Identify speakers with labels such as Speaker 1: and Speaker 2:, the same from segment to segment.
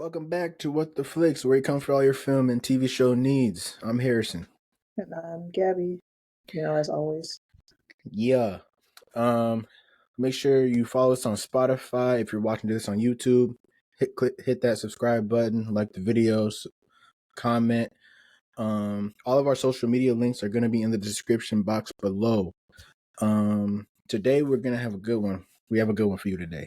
Speaker 1: Welcome back to What the Flicks, where you come for all your film and TV show needs. I'm Harrison.
Speaker 2: And I'm Gabi, as always.
Speaker 1: Yeah. Um, Make sure you follow us on Spotify. If you're watching this on YouTube, hit that subscribe button, like the videos, comment. All of our social media links are gonna be in the description box below. Today we're gonna have a good one. We have a good one for you today.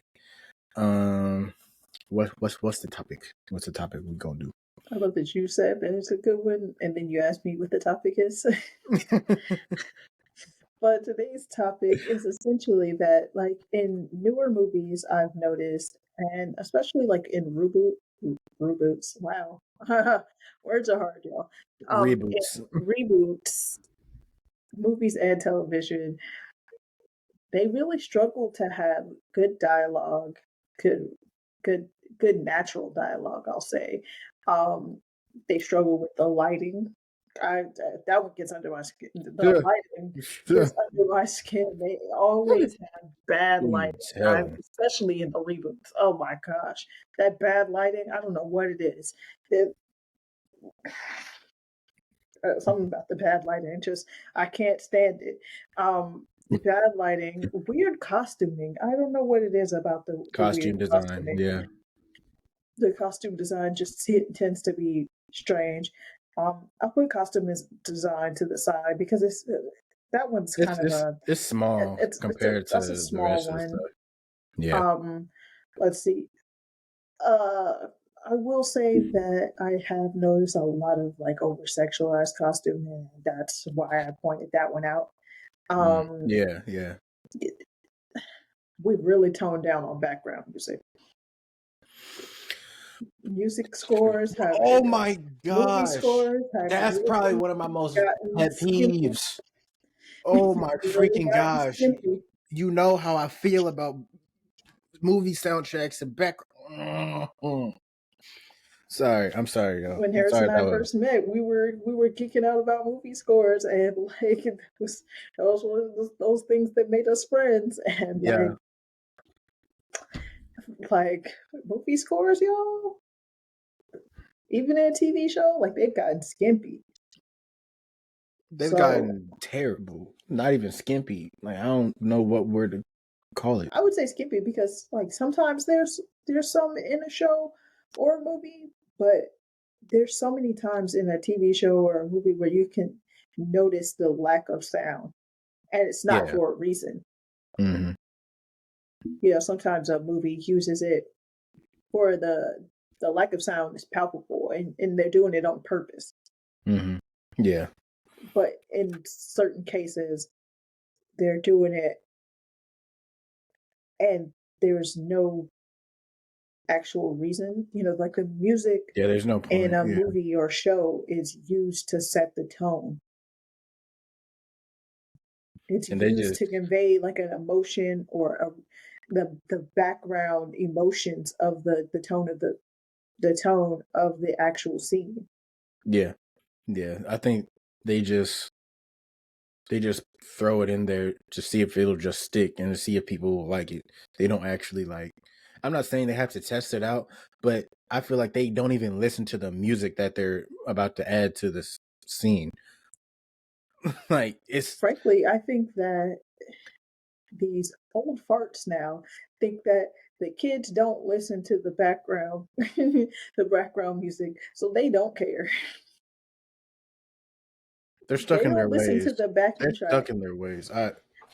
Speaker 1: What's the topic? What's the topic we're gonna do?
Speaker 2: I love that you said that it's a good one, and then you asked me what the topic is. But today's topic is essentially that, like, in newer movies, I've noticed, and especially like in reboots. Wow, words are hard, y'all.
Speaker 1: Reboots.
Speaker 2: Reboots, movies and television, they really struggle to have good dialogue, good, good, good natural dialogue. I'll say. They struggle with the lighting. That one gets under my skin. The lighting gets under my skin. They always have bad lighting, especially in the reboots. Oh my gosh, that bad lighting! I don't know what it is. Something about the bad lighting. Just I can't stand it. Bad lighting, weird costuming. I don't know what it is about the
Speaker 1: costume design.
Speaker 2: Costuming.
Speaker 1: Yeah,
Speaker 2: the costume design just tends to be strange. I put costume design to the side because that one's kind of
Speaker 1: it's small compared to the rest of the stuff. Yeah.
Speaker 2: Let's see. I will say that I have noticed a lot of like over sexualized costume, and that's why I pointed that one out.
Speaker 1: Yeah.
Speaker 2: We really toned down on background music. Music scores have.
Speaker 1: Oh my gosh!
Speaker 2: Movie scores
Speaker 1: that's really probably one of my most pet peeves. Oh my freaking gosh! Skimpy. You know how I feel about movie soundtracks and background. Sorry, I'm sorry, y'all.
Speaker 2: When Harrison and I first met, we were geeking out about movie scores, and like that was one of those things that made us friends. And
Speaker 1: yeah,
Speaker 2: like movie scores, y'all. Even in a TV show, like they've gotten skimpy.
Speaker 1: They've gotten terrible. Not even skimpy. Like I don't know what word to call it.
Speaker 2: I would say skimpy because like sometimes there's some in a show or a movie, but there's so many times in a TV show or a movie where you can notice the lack of sound, and it's not for a reason.
Speaker 1: Mm-hmm.
Speaker 2: Sometimes a movie uses it for the lack of sound is palpable, and they're doing it on purpose.
Speaker 1: Mm-hmm. Yeah.
Speaker 2: But in certain cases, they're doing it, and there's no actual reason. Like the music
Speaker 1: there's no point
Speaker 2: in a movie or show is used to set the tone. It's used to convey like an emotion or the background emotions of the tone of the tone of the actual scene.
Speaker 1: Yeah. I think they just throw it in there to see if it'll just stick and to see if people will like it. They don't actually like. I'm not saying they have to test it out, but I feel like they don't even listen to the music that they're about to add to this scene. Like it's
Speaker 2: frankly, I think that these old farts now think that the kids don't listen to the background music, so they don't care.
Speaker 1: They're stuck in their ways.
Speaker 2: They don't listen to the backing track.
Speaker 1: They're stuck in their ways.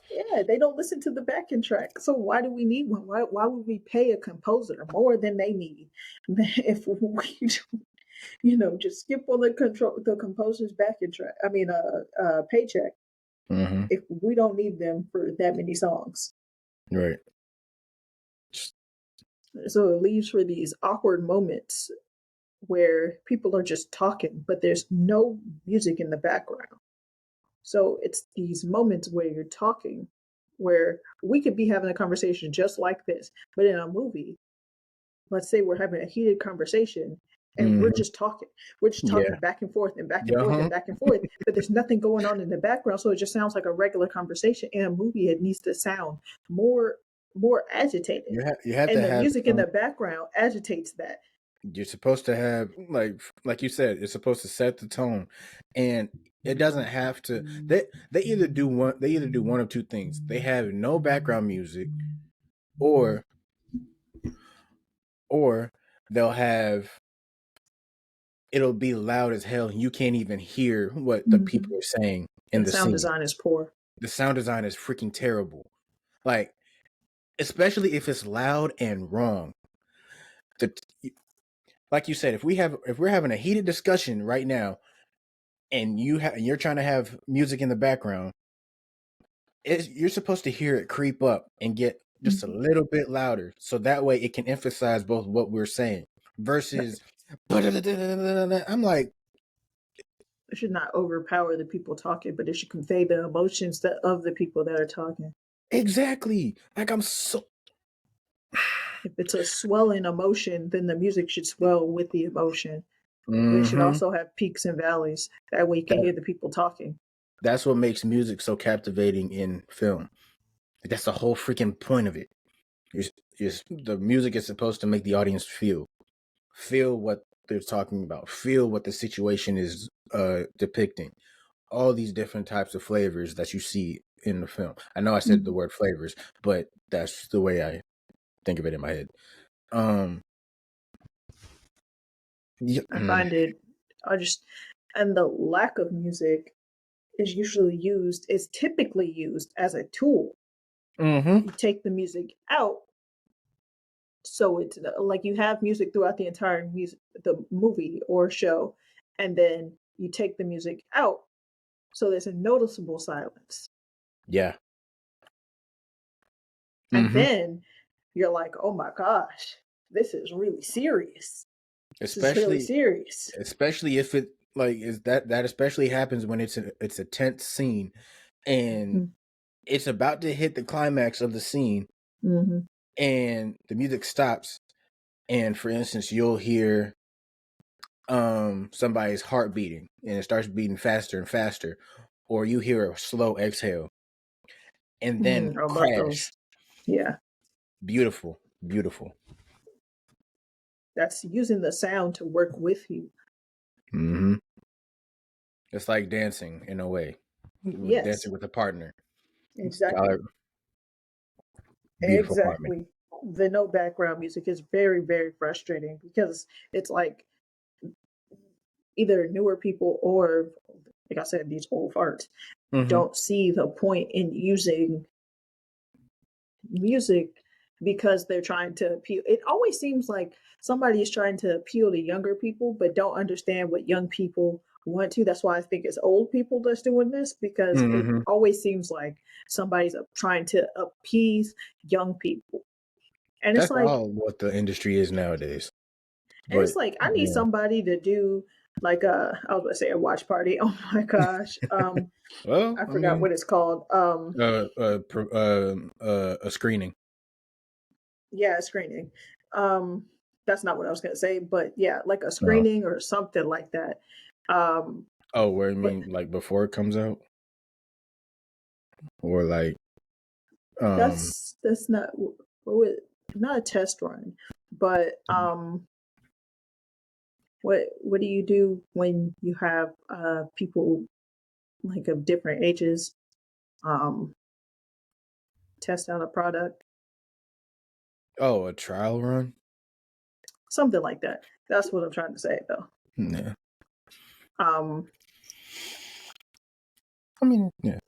Speaker 2: Yeah, they don't listen to the backing track. So why do we need one? Why would we pay a composer more than they need if we just skip on the composer's backing track? I mean, paycheck.
Speaker 1: Mm-hmm.
Speaker 2: If we don't need them for that many songs,
Speaker 1: right?
Speaker 2: So it leaves for these awkward moments where people are just talking, but there's no music in the background. So it's these moments where you're talking, where we could be having a conversation just like this, but in a movie, let's say we're having a heated conversation and we're just talking. We're just talking back and forth and back and forth and back and forth, but there's nothing going on in the background, so it just sounds like a regular conversation. In a movie, it needs to sound more agitated.
Speaker 1: You have
Speaker 2: and
Speaker 1: to
Speaker 2: the
Speaker 1: have
Speaker 2: music in the background agitates that.
Speaker 1: You're supposed to have like you said, it's supposed to set the tone, and it doesn't have to. They either do one of two things. They have no background music, or or they'll have it'll be loud as hell. You can't even hear what the
Speaker 2: Mm-hmm.
Speaker 1: people are saying in
Speaker 2: And
Speaker 1: the
Speaker 2: sound
Speaker 1: scene.
Speaker 2: design is poor.
Speaker 1: The sound design is freaking terrible. Like, especially if it's loud and wrong. The, like you said, if we're having a heated discussion right now, and you're trying to have music in the background, you're supposed to hear it creep up and get just a
Speaker 2: Mm-hmm.
Speaker 1: little bit louder, so that way it can emphasize both what we're saying versus. I'm like,
Speaker 2: It should not overpower the people talking, but it should convey the emotions of the people that are talking.
Speaker 1: exactly. Like I'm so.
Speaker 2: If it's a swelling emotion, then the music should swell with the emotion. But it should
Speaker 1: Mm-hmm.
Speaker 2: also have peaks and valleys. That way you can hear the people talking.
Speaker 1: That's what makes music so captivating in film. That's the whole freaking point of it. The music is supposed to make the audience feel what they're talking about, feel what the situation is depicting. All these different types of flavors that you see in the film. I know I said the
Speaker 2: Mhm.
Speaker 1: word flavors, but that's the way I think of it in my head. Um, yeah,
Speaker 2: I find it, I just, and the lack of music is typically used as a tool.
Speaker 1: mm-hmm.
Speaker 2: You take the music out, so it's like you have music throughout the movie or show, and then you take the music out, so there's a noticeable silence.
Speaker 1: Yeah.
Speaker 2: And
Speaker 1: Mm-hmm.
Speaker 2: then you're like, oh my gosh, this is really serious. This is really
Speaker 1: Especially,
Speaker 2: serious.
Speaker 1: especially if it like is that especially happens when it's a tense scene and
Speaker 2: Mm-hmm.
Speaker 1: it's about to hit the climax of the scene
Speaker 2: Mm-hmm.
Speaker 1: and the music stops, and for instance you'll hear somebody's heart beating and it starts beating faster and faster, or you hear a slow exhale and then
Speaker 2: Mm, I love
Speaker 1: crash.
Speaker 2: those. Yeah,
Speaker 1: Beautiful, beautiful.
Speaker 2: that's using the sound to work with you.
Speaker 1: Mm-hmm. It's like dancing in a way,
Speaker 2: Yes,
Speaker 1: dancing with a partner.
Speaker 2: exactly.
Speaker 1: Y'all beautiful partner.
Speaker 2: Exactly. The no background music is very, very frustrating because it's like either newer people or, like I said, these old farts
Speaker 1: Mm-hmm.
Speaker 2: don't see the point in using music because they're trying to appeal. It always seems like somebody is trying to appeal to younger people, but don't understand what young people want to. That's why I think it's old people that's doing this because it
Speaker 1: Mm-hmm.
Speaker 2: always seems like somebody's trying to appease young people. And it's
Speaker 1: That's
Speaker 2: like,
Speaker 1: all what the industry is nowadays.
Speaker 2: and
Speaker 1: But
Speaker 2: it's like I need
Speaker 1: yeah.
Speaker 2: somebody to do like I was gonna say a watch party. Oh my gosh.
Speaker 1: Well,
Speaker 2: I
Speaker 1: I
Speaker 2: forgot
Speaker 1: mean,
Speaker 2: what it's called.
Speaker 1: a screening.
Speaker 2: Yeah, a screening. Um, that's not what I was gonna say, but yeah, like a
Speaker 1: No.
Speaker 2: screening or something like that. Um,
Speaker 1: Oh, where you
Speaker 2: but
Speaker 1: mean like before it comes out, or like um
Speaker 2: that's not not a test run, but what do you do when you have people like of different ages um test out a product,
Speaker 1: a trial run?
Speaker 2: something like that. That's what I'm trying to say though.
Speaker 1: Yeah.
Speaker 2: Um,
Speaker 1: I mean, yeah.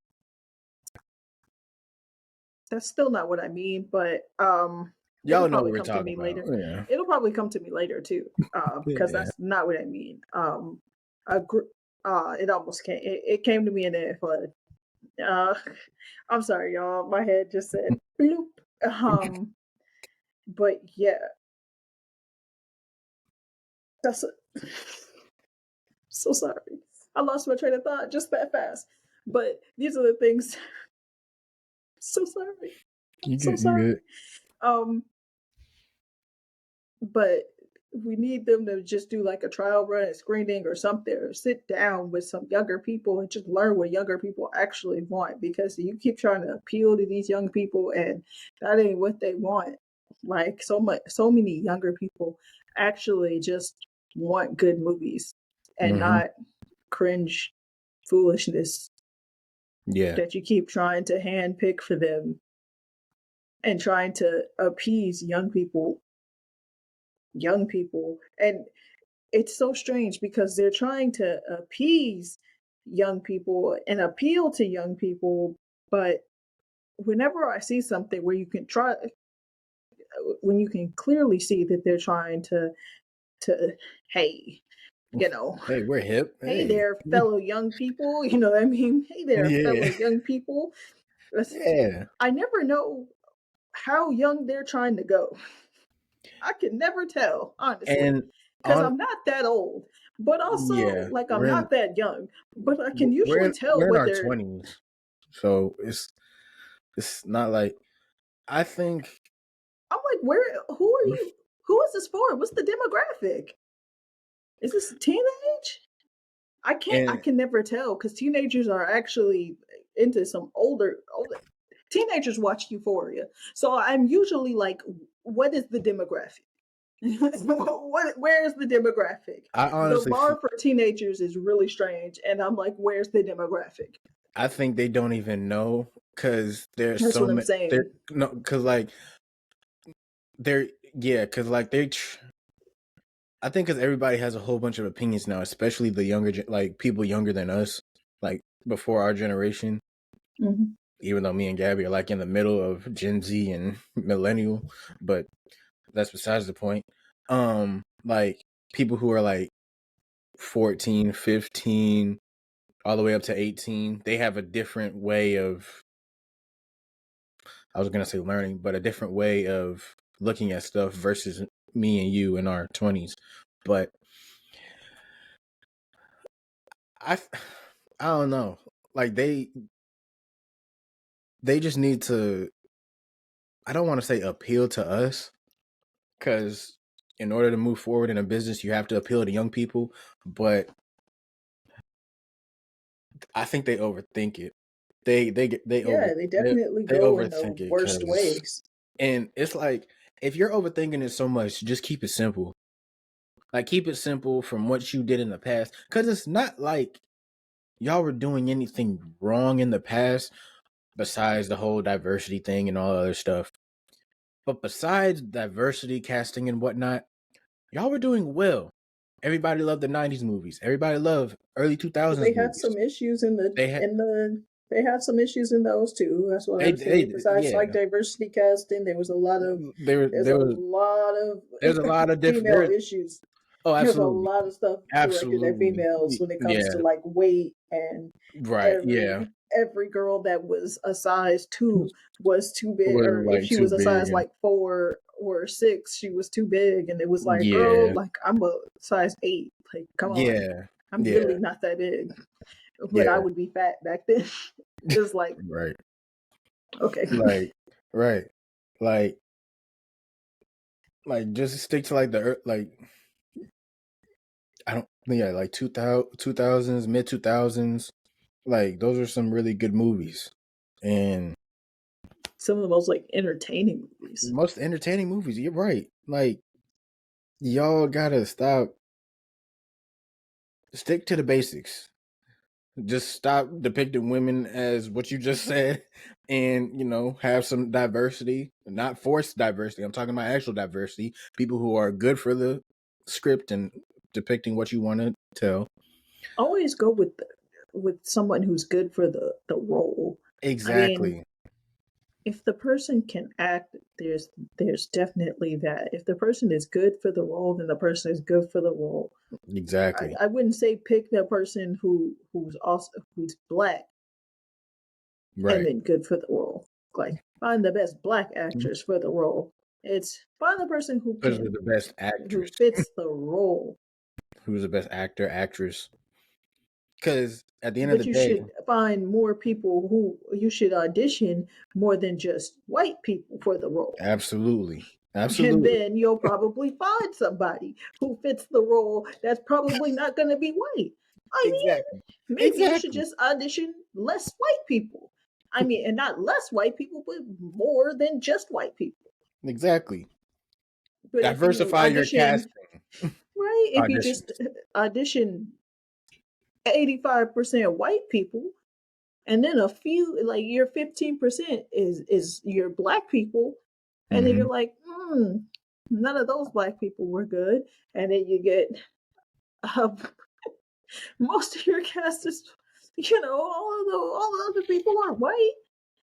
Speaker 2: that's still not what I mean, but it'll
Speaker 1: Y'all know what
Speaker 2: probably
Speaker 1: we're
Speaker 2: come to
Speaker 1: talking
Speaker 2: me
Speaker 1: about.
Speaker 2: later.
Speaker 1: Yeah.
Speaker 2: It'll probably come to me later too, because
Speaker 1: Yeah.
Speaker 2: that's not what I mean. A group, it almost came. It came to me in a flood. Uh, I'm sorry, y'all. My head just said bloop. But yeah, that's so sorry. I lost my train of thought just that fast. But these are the things. So sorry. I'm
Speaker 1: You
Speaker 2: so
Speaker 1: good, you
Speaker 2: sorry.
Speaker 1: good.
Speaker 2: Um, but we need them to just do like a trial run, a screening or something, or sit down with some younger people and just learn what younger people actually want, because you keep trying to appeal to these young people and that ain't what they want. Like so many younger people actually just want good movies and
Speaker 1: Mm-hmm.
Speaker 2: not cringe foolishness
Speaker 1: Yeah.
Speaker 2: that you keep trying to handpick for them and trying to appease young people. And it's so strange because they're trying to appease young people and appeal to young people, but whenever I see something where you can try when you can clearly see that they're trying to hey, you know,
Speaker 1: Hey, we're hip.
Speaker 2: hey
Speaker 1: Hey.
Speaker 2: there, fellow young people, you know what I mean? Hey there, fellow
Speaker 1: Yeah.
Speaker 2: young people.
Speaker 1: Yeah.
Speaker 2: I never know how young they're trying to go. I can never tell, honestly,
Speaker 1: And
Speaker 2: because
Speaker 1: on
Speaker 2: I'm not that old, but also
Speaker 1: yeah,
Speaker 2: like I'm not that young. But I can
Speaker 1: we're
Speaker 2: usually
Speaker 1: in
Speaker 2: tell
Speaker 1: we're in
Speaker 2: what
Speaker 1: our
Speaker 2: they're.
Speaker 1: 20s. So it's not like I think
Speaker 2: I'm like, where? Who are you? Who is this for? What's the demographic? Is this teenage? I can't. I
Speaker 1: and
Speaker 2: can never tell because teenagers are actually into some older. Teenagers watch Euphoria, so I'm usually like, what is the demographic? Where is the demographic?
Speaker 1: I
Speaker 2: The
Speaker 1: honestly
Speaker 2: bar for teenagers is really strange, and I'm like, where's the demographic?
Speaker 1: I think they don't even know because there's
Speaker 2: That's
Speaker 1: so
Speaker 2: what I'm
Speaker 1: many there
Speaker 2: saying.
Speaker 1: no because like they're yeah because like I think because everybody has a whole bunch of opinions now, especially the like people younger than us, like before our generation.
Speaker 2: Mhm.
Speaker 1: Even though me and Gabby are like in the middle of Gen Z and millennial, but that's besides the point. Like people who are like 14, 15, all the way up to 18, they have a different way of, I was going to say learning, but a different way of looking at stuff versus me and you in our 20s. But I, I don't know. Like they just need to, I don't want to say appeal to us because in order to move forward in a business, you have to appeal to young people. But I think they overthink it. They over
Speaker 2: Yeah, they definitely
Speaker 1: they
Speaker 2: go in the
Speaker 1: overthink it
Speaker 2: worst
Speaker 1: because,
Speaker 2: ways.
Speaker 1: and it's like if you're overthinking it so much, just keep it simple. Like keep it simple from what you did in the past, because it's not like y'all were doing anything wrong in the past besides the whole diversity thing and all other stuff. But besides diversity casting and whatnot, y'all were doing well. Everybody loved the '90s movies. Everybody loved early
Speaker 2: But
Speaker 1: 2000s
Speaker 2: they had
Speaker 1: movies.
Speaker 2: some issues in the
Speaker 1: They had
Speaker 2: in the they had some issues in those too. That's what I was saying. Besides like
Speaker 1: yeah.
Speaker 2: diversity casting, there's a
Speaker 1: There was
Speaker 2: lot of
Speaker 1: there's a lot of different
Speaker 2: female
Speaker 1: there.
Speaker 2: issues.
Speaker 1: Oh,
Speaker 2: There's a
Speaker 1: absolutely,
Speaker 2: lot of stuff directed at
Speaker 1: absolutely.
Speaker 2: females when it comes to
Speaker 1: Yeah,
Speaker 2: like weight and
Speaker 1: right. Yeah,
Speaker 2: every girl that was a size two was too big,
Speaker 1: was
Speaker 2: or if
Speaker 1: like
Speaker 2: she
Speaker 1: too
Speaker 2: was a
Speaker 1: big
Speaker 2: size
Speaker 1: and
Speaker 2: like 4 or 6, she was too big, and it was like, girl,
Speaker 1: yeah,
Speaker 2: like I'm a size 8. Like, come on,
Speaker 1: yeah,
Speaker 2: I'm
Speaker 1: yeah,
Speaker 2: really not that big, but I
Speaker 1: yeah.
Speaker 2: would be fat back then. It's like,
Speaker 1: Right,
Speaker 2: okay.
Speaker 1: like right, like just stick to like like I don't yeah like 2000s mid 2000s. Like those are some really good movies and
Speaker 2: Some of the most like entertaining movies.
Speaker 1: most entertaining movies. You're right. Like y'all gotta stop. Stick to the basics. Just stop depicting women as what you just said and have some diversity, not forced diversity. I'm talking about actual diversity, people who are good for the script and depicting what you want to tell.
Speaker 2: Always go with someone who's good for the role. I mean,
Speaker 1: Exactly.
Speaker 2: if the person can act, there's definitely that. If the person is good for the role, then the person is good for the role. I,
Speaker 1: Exactly.
Speaker 2: I wouldn't say pick the person who's black and
Speaker 1: Right.
Speaker 2: then good for the role. Like, find the best black actress for the role. It's find the person
Speaker 1: Who's the best actress?
Speaker 2: who fits the role.
Speaker 1: Who's the best actor, actress? Because at the end of the
Speaker 2: But you
Speaker 1: day,
Speaker 2: should find more people who you should audition more than just white people for the role.
Speaker 1: absolutely.
Speaker 2: And
Speaker 1: Absolutely.
Speaker 2: then you'll probably find somebody who fits the role that's probably not going to be white. I
Speaker 1: Exactly.
Speaker 2: mean, maybe you should
Speaker 1: Exactly.
Speaker 2: just audition less white people. I mean, and not less white people, but more than just white people.
Speaker 1: Exactly.
Speaker 2: But if you
Speaker 1: Diversify your
Speaker 2: audition,
Speaker 1: casting.
Speaker 2: right, if you just
Speaker 1: Auditions.
Speaker 2: audition 85% white people, and then a few, like your 15% is your black people, and then
Speaker 1: Mm-hmm.
Speaker 2: you're like, none of those black people were good, and then you get uh, most of your cast is, all the other people are white.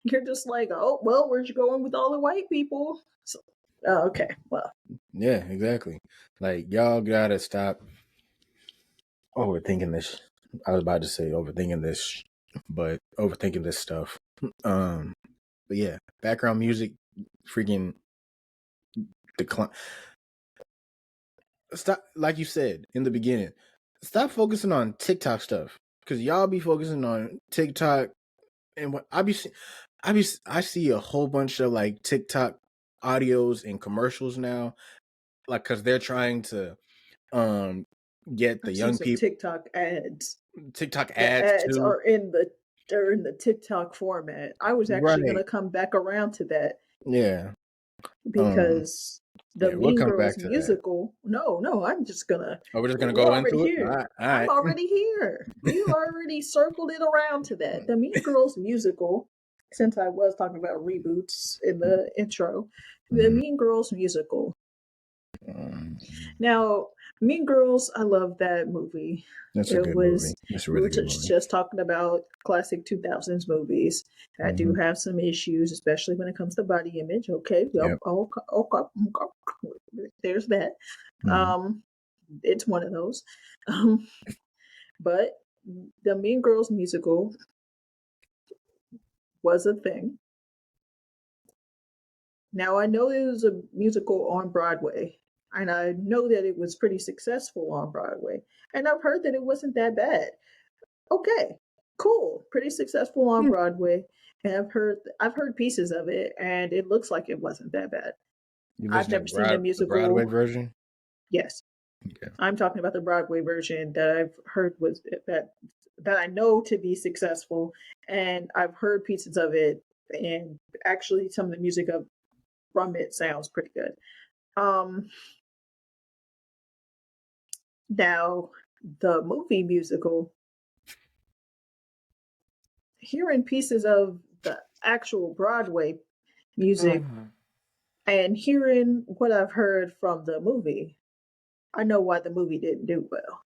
Speaker 2: You're just like, oh well, where'd you going with all the white people? So, okay, well,
Speaker 1: Yeah, exactly. Like y'all gotta stop overthinking this. I was about to say overthinking this, but overthinking this stuff. Um, but yeah, background music, freaking decline. Stop, like you said in the beginning. Stop focusing on TikTok stuff because y'all be focusing on TikTok and what I see a whole bunch of like TikTok audios and commercials now, like because they're trying to um get the
Speaker 2: I've seen
Speaker 1: young
Speaker 2: some
Speaker 1: people
Speaker 2: TikTok ads.
Speaker 1: TikTok
Speaker 2: The
Speaker 1: ads
Speaker 2: ads
Speaker 1: too.
Speaker 2: are in the TikTok format. I was actually
Speaker 1: Right.
Speaker 2: gonna come back around to that
Speaker 1: Yeah. Um.
Speaker 2: because the
Speaker 1: Yeah. We'll
Speaker 2: Mean
Speaker 1: come
Speaker 2: Girls
Speaker 1: back to that.
Speaker 2: musical. No, I'm just gonna.
Speaker 1: Oh, we're just gonna
Speaker 2: We're
Speaker 1: go
Speaker 2: already
Speaker 1: into it. All
Speaker 2: here.
Speaker 1: right. All
Speaker 2: I'm
Speaker 1: right.
Speaker 2: already here. You already circled it around to that. The Mean Girls musical. Since I was talking about reboots in the intro, the
Speaker 1: Mhm.
Speaker 2: Mean Girls musical.
Speaker 1: Um,
Speaker 2: Now, Mean Girls, I love that movie.
Speaker 1: that's a
Speaker 2: It
Speaker 1: good movie.
Speaker 2: was,
Speaker 1: That's a
Speaker 2: we were
Speaker 1: really good movie.
Speaker 2: just talking about classic 2000s movies that do
Speaker 1: Hmm.
Speaker 2: have some issues, especially when it comes to body image. Okay, yep,
Speaker 1: Yep.
Speaker 2: okay, there's that.
Speaker 1: Hmm.
Speaker 2: Um, it's one of those. Um, but the Mean Girls musical was a thing. Now, I know it was a musical on Broadway, and I know that it was pretty successful on Broadway, and I've heard that it wasn't that bad. Okay, cool, pretty successful on
Speaker 1: Yeah.
Speaker 2: Broadway, and I've heard pieces of it, and it looks like it wasn't that bad.
Speaker 1: You
Speaker 2: I've
Speaker 1: listen to
Speaker 2: never seen the
Speaker 1: The Broadway
Speaker 2: musical.
Speaker 1: version.
Speaker 2: Yes,
Speaker 1: Okay.
Speaker 2: I'm talking about the Broadway version that I've heard was that I know to be successful, and I've heard pieces of it, and actually some of the music from it sounds pretty good. Um, Now the movie musical, hearing pieces of the actual Broadway music
Speaker 1: Mhm.
Speaker 2: and hearing what I've heard from the movie, I know why the movie didn't do well.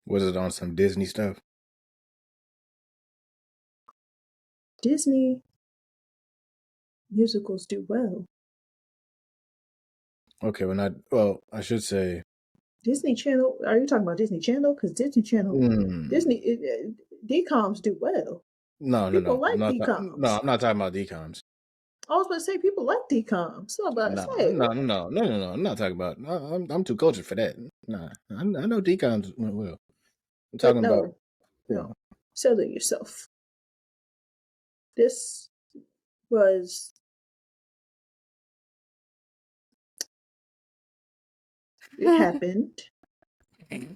Speaker 1: Was it on some Disney stuff?
Speaker 2: Disney musicals do well.
Speaker 1: Okay, well, not well. I should say.
Speaker 2: Disney Channel, are you talking about Disney Channel? Because Disney Channel,
Speaker 1: Mm,
Speaker 2: Disney, DComs do well.
Speaker 1: no, no,
Speaker 2: People
Speaker 1: no. I'm
Speaker 2: like
Speaker 1: not. No,
Speaker 2: DComs.
Speaker 1: I'm not talking about decoms.
Speaker 2: I was about to say people like DComs. So I'm about to
Speaker 1: No,
Speaker 2: say,
Speaker 1: no, no, no, no, no, no. I'm not talking about. No, I'm too cultured for that. Nah, I know decoms went well. I'm
Speaker 2: but
Speaker 1: talking about.
Speaker 2: no,
Speaker 1: Yeah.
Speaker 2: no, sell it yourself. This was it happened.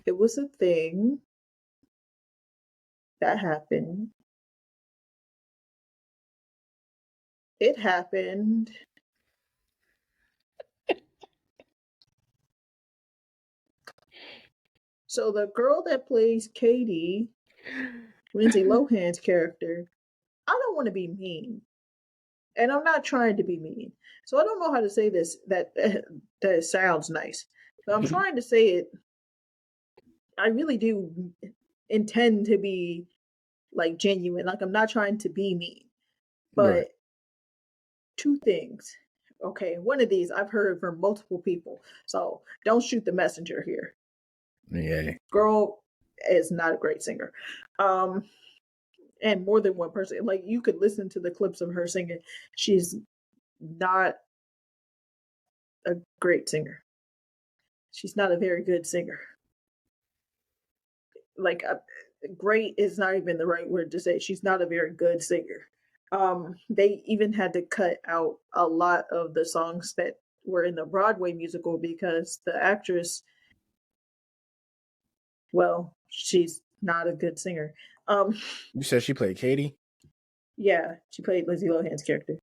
Speaker 2: It was a thing that happened. It happened. So the girl that plays Katie, Lindsay Lohan's character, I don't want to be mean, and I'm not trying to be mean. So I don't know how to say this that it sounds nice. But I'm trying to say it. I really do intend to be like genuine. Like I'm not trying to be mean.
Speaker 1: Right.
Speaker 2: But two things. Okay, one of these I've heard from multiple people. So don't shoot the messenger here.
Speaker 1: Yeah.
Speaker 2: Girl is not a great singer. Um, and more than one person. Like you could listen to the clips of her singing. She's not a great singer. She's not a very good singer. Like great is not even the right word to say. She's not a very good singer. They even had to cut out a lot of the songs that were in the Broadway musical because the actress, well, she's not a good singer. Um,
Speaker 1: You said she played Katie.
Speaker 2: yeah, she played Lindsay Lohan's character.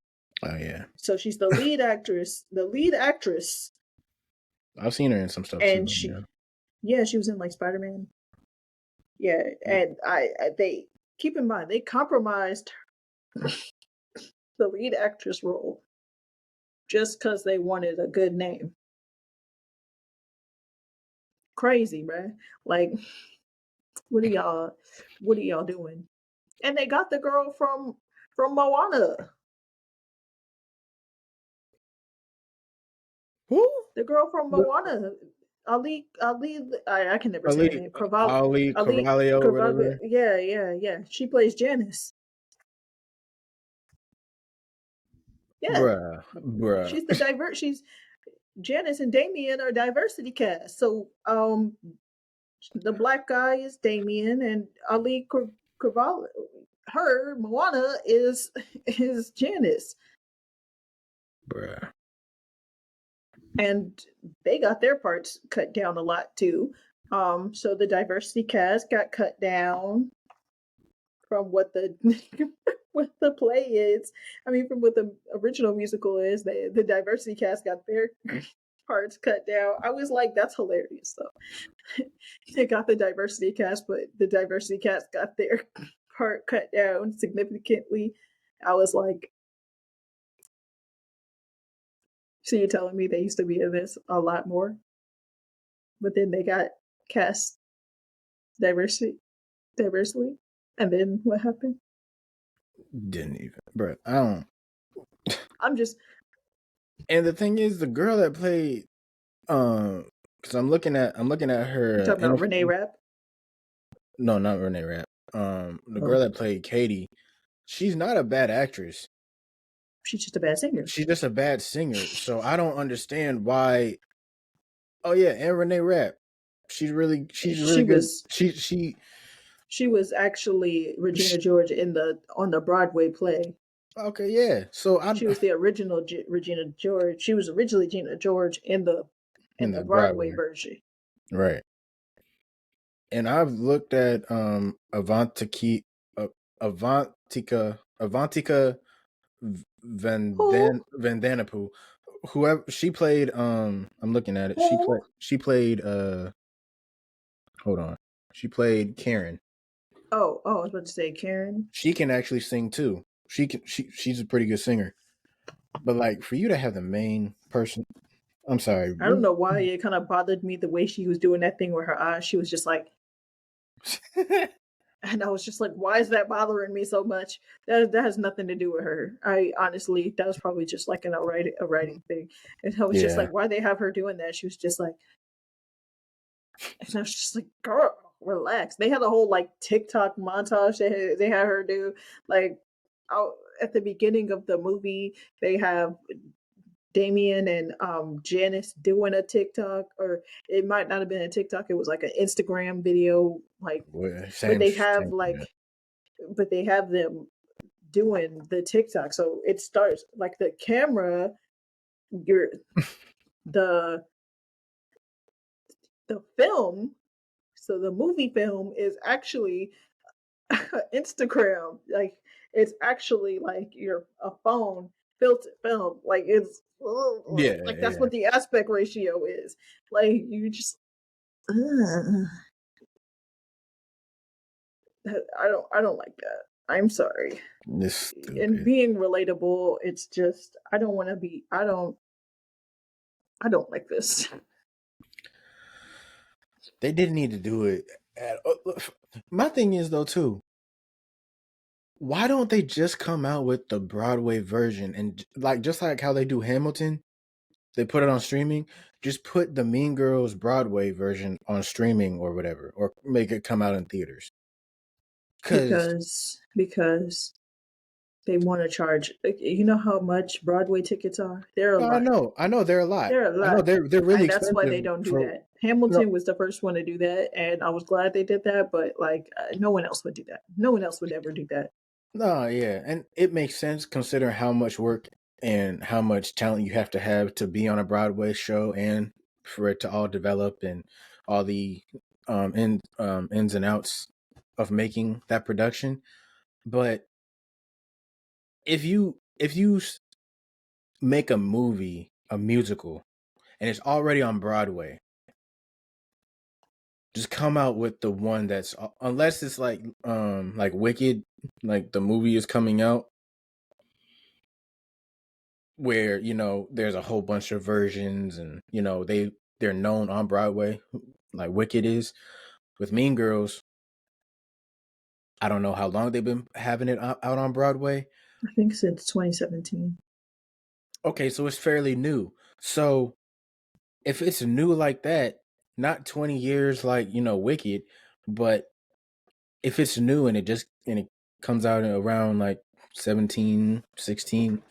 Speaker 1: Oh yeah,
Speaker 2: So she's the lead actress. The lead actress,
Speaker 1: I've seen her in some stuff too.
Speaker 2: and
Speaker 1: Yeah.
Speaker 2: yeah, she was in like Spider Man. Yeah, and they keep in mind they compromised the lead actress role just because they wanted a good name. Crazy, bruh. Like, what are y'all? What are y'all doing? And they got the girl from Moana.
Speaker 1: Who?
Speaker 2: The girl from
Speaker 1: The
Speaker 2: Moana. Ali. I can never say her
Speaker 1: Ali
Speaker 2: name.
Speaker 1: Ali
Speaker 2: Ali
Speaker 1: Carvalho or
Speaker 2: Carvalho.
Speaker 1: whatever.
Speaker 2: Yeah, yeah, yeah. She plays Janice. Yeah,
Speaker 1: Bruh.
Speaker 2: she's the divert. She's Janice and Damien are diversity cast. So the black guy is Damien, and Carvalho. Her Moana is Janice,
Speaker 1: Bruh.
Speaker 2: and they got their parts cut down a lot too. So the diversity cast got cut down from what the what the play is. I mean, from what the original musical is. The diversity cast got their parts cut down. I was like, that's hilarious though. They got the diversity cast, but the diversity cast got their part cut down significantly. I was like, so you're telling me they used to be in this a lot more, but then they got cast diversity diversely, and then what happened?
Speaker 1: Didn't even, bruh. I don't.
Speaker 2: I'm just
Speaker 1: And the thing is, the girl that played, because I'm looking at
Speaker 2: you
Speaker 1: her
Speaker 2: talking about Renee
Speaker 1: interview.
Speaker 2: Rapp.
Speaker 1: No, not Renee Rapp. The girl
Speaker 2: Oh,
Speaker 1: that played Katie, she's not a bad actress.
Speaker 2: she's just a bad singer.
Speaker 1: She's just a bad singer. So I don't understand why. Oh yeah, and Renee Rapp, she's
Speaker 2: She
Speaker 1: really good.
Speaker 2: was she was actually Regina
Speaker 1: She
Speaker 2: George on the Broadway play.
Speaker 1: okay, yeah. So I
Speaker 2: She was the original Regina George. She was originally Regina George in
Speaker 1: in
Speaker 2: the
Speaker 1: the
Speaker 2: Broadway
Speaker 1: Broadway,
Speaker 2: version.
Speaker 1: right? And I've looked at Avantika
Speaker 2: Who?
Speaker 1: Vandanapu. Whoever she played, I'm looking at it.
Speaker 2: Who?
Speaker 1: She played hold on. She played Karen.
Speaker 2: Oh, I was about to say Karen.
Speaker 1: She can actually sing too. She's a pretty good singer. But like for you to have the main person, I'm sorry.
Speaker 2: I don't know why it kind of bothered me the way she was doing that thing with her eyes. She was just like, and I was just like, why is that bothering me so much? That has nothing to do with her. I honestly, that was probably just like a writing thing. And I was just
Speaker 1: Yeah.
Speaker 2: like, why they have her doing that? She was just like, and I was just like, girl, relax. They had a whole like TikTok montage they had her do. Like, out at the beginning of the movie, they have Damien and Janice doing a TikTok, or it might not have been a TikTok. It was like an Instagram video, like,
Speaker 1: Well,
Speaker 2: but
Speaker 1: same
Speaker 2: they have
Speaker 1: same yeah.
Speaker 2: but they have them doing the TikTok. So it starts like the camera, your the the film. So the movie film is actually Instagram. Like it's actually like your a phone filtered film. Like it's
Speaker 1: Yeah,
Speaker 2: like that's
Speaker 1: yeah.
Speaker 2: what the aspect ratio is. Like you just I don't like that. I'm sorry.
Speaker 1: This
Speaker 2: And
Speaker 1: stupid.
Speaker 2: being relatable, it's just I don't want to be I don't like this.
Speaker 1: They didn't need to do it. My thing is though too. Why don't they just come out with the Broadway version and like just like how they do Hamilton, they put it on streaming. Just put the Mean Girls Broadway version on streaming or whatever, or make it come out in theaters. Cause
Speaker 2: Because they want to charge. Like, you know how much Broadway tickets are? They're a lot.
Speaker 1: I know they're a lot.
Speaker 2: They're a
Speaker 1: I know
Speaker 2: lot.
Speaker 1: they're really
Speaker 2: And that's why
Speaker 1: expensive
Speaker 2: they don't do
Speaker 1: for
Speaker 2: that.
Speaker 1: no.
Speaker 2: Hamilton was the first one to do that, and I was glad they did that. But like, no one else would do that. No one else would ever do that.
Speaker 1: No, yeah, and it makes sense considering how much work and how much talent you have to be on a Broadway show and for it to all develop and all the ins and outs of making that production. But if you make a movie, a musical, and it's already on Broadway, just come out with the one that's, unless it's like Wicked, like the movie is coming out where, you know, there's a whole bunch of versions and, you know, they're known on Broadway like Wicked is. With Mean Girls, I don't know how long they've been having it out on Broadway.
Speaker 2: I think since 2017.
Speaker 1: Okay, so it's fairly new. So if it's new like that, not 20 years like, you know, Wicked, but if it's new and it comes out around like 2017 or 16,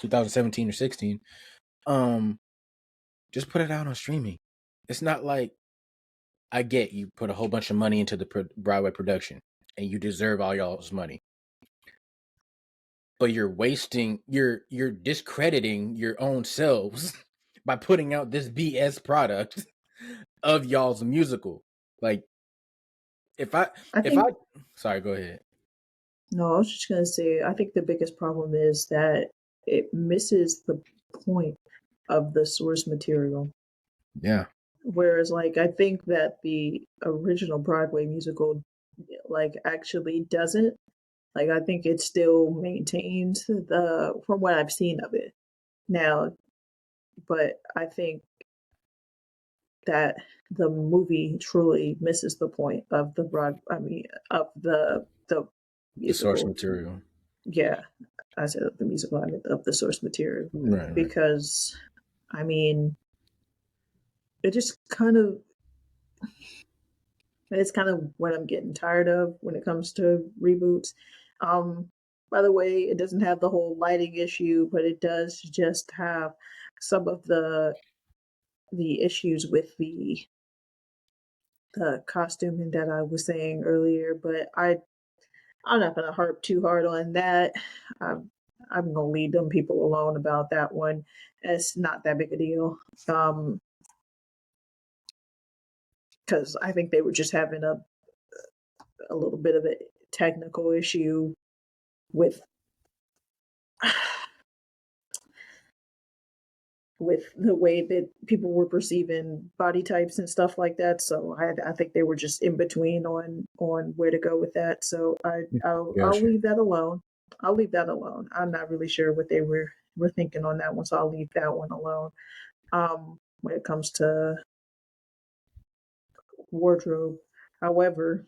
Speaker 1: just put it out on streaming. It's not like, I get you put a whole bunch of money into the Broadway production and you deserve all y'all's money. But you're discrediting your own selves by putting out this BS product of y'all's musical. Like, if I
Speaker 2: I
Speaker 1: if I
Speaker 2: think
Speaker 1: sorry, go ahead.
Speaker 2: no, I was just gonna say I think the biggest problem is that it misses the point of the source material.
Speaker 1: Yeah.
Speaker 2: Whereas like I think that the original Broadway musical like actually doesn't. Like I think it still maintains the from what I've seen of it. Now, but I think that the movie truly misses the point of the of the
Speaker 1: The source
Speaker 2: musical.
Speaker 1: material.
Speaker 2: Yeah, I said of the musical, I meant of the source material.
Speaker 1: Right.
Speaker 2: Because I mean it just kind of it's kind of what I'm getting tired of when it comes to reboots. Um by the way, it doesn't have the whole lighting issue, but it does just have some of the issues with the costuming that I was saying earlier, but I'm not gonna harp too hard on that. I'm I'm gonna leave them people alone about that one. It's not that big a deal. Because I think they were just having a little bit of a technical issue with with the way that people were perceiving body types and stuff like that. So I think they were just in between on where to go with that. So I'll
Speaker 1: Gotcha.
Speaker 2: leave that alone. I'll leave that alone. I'm not really sure what they were thinking on that one, so I'll leave that one alone. When it comes to wardrobe, however,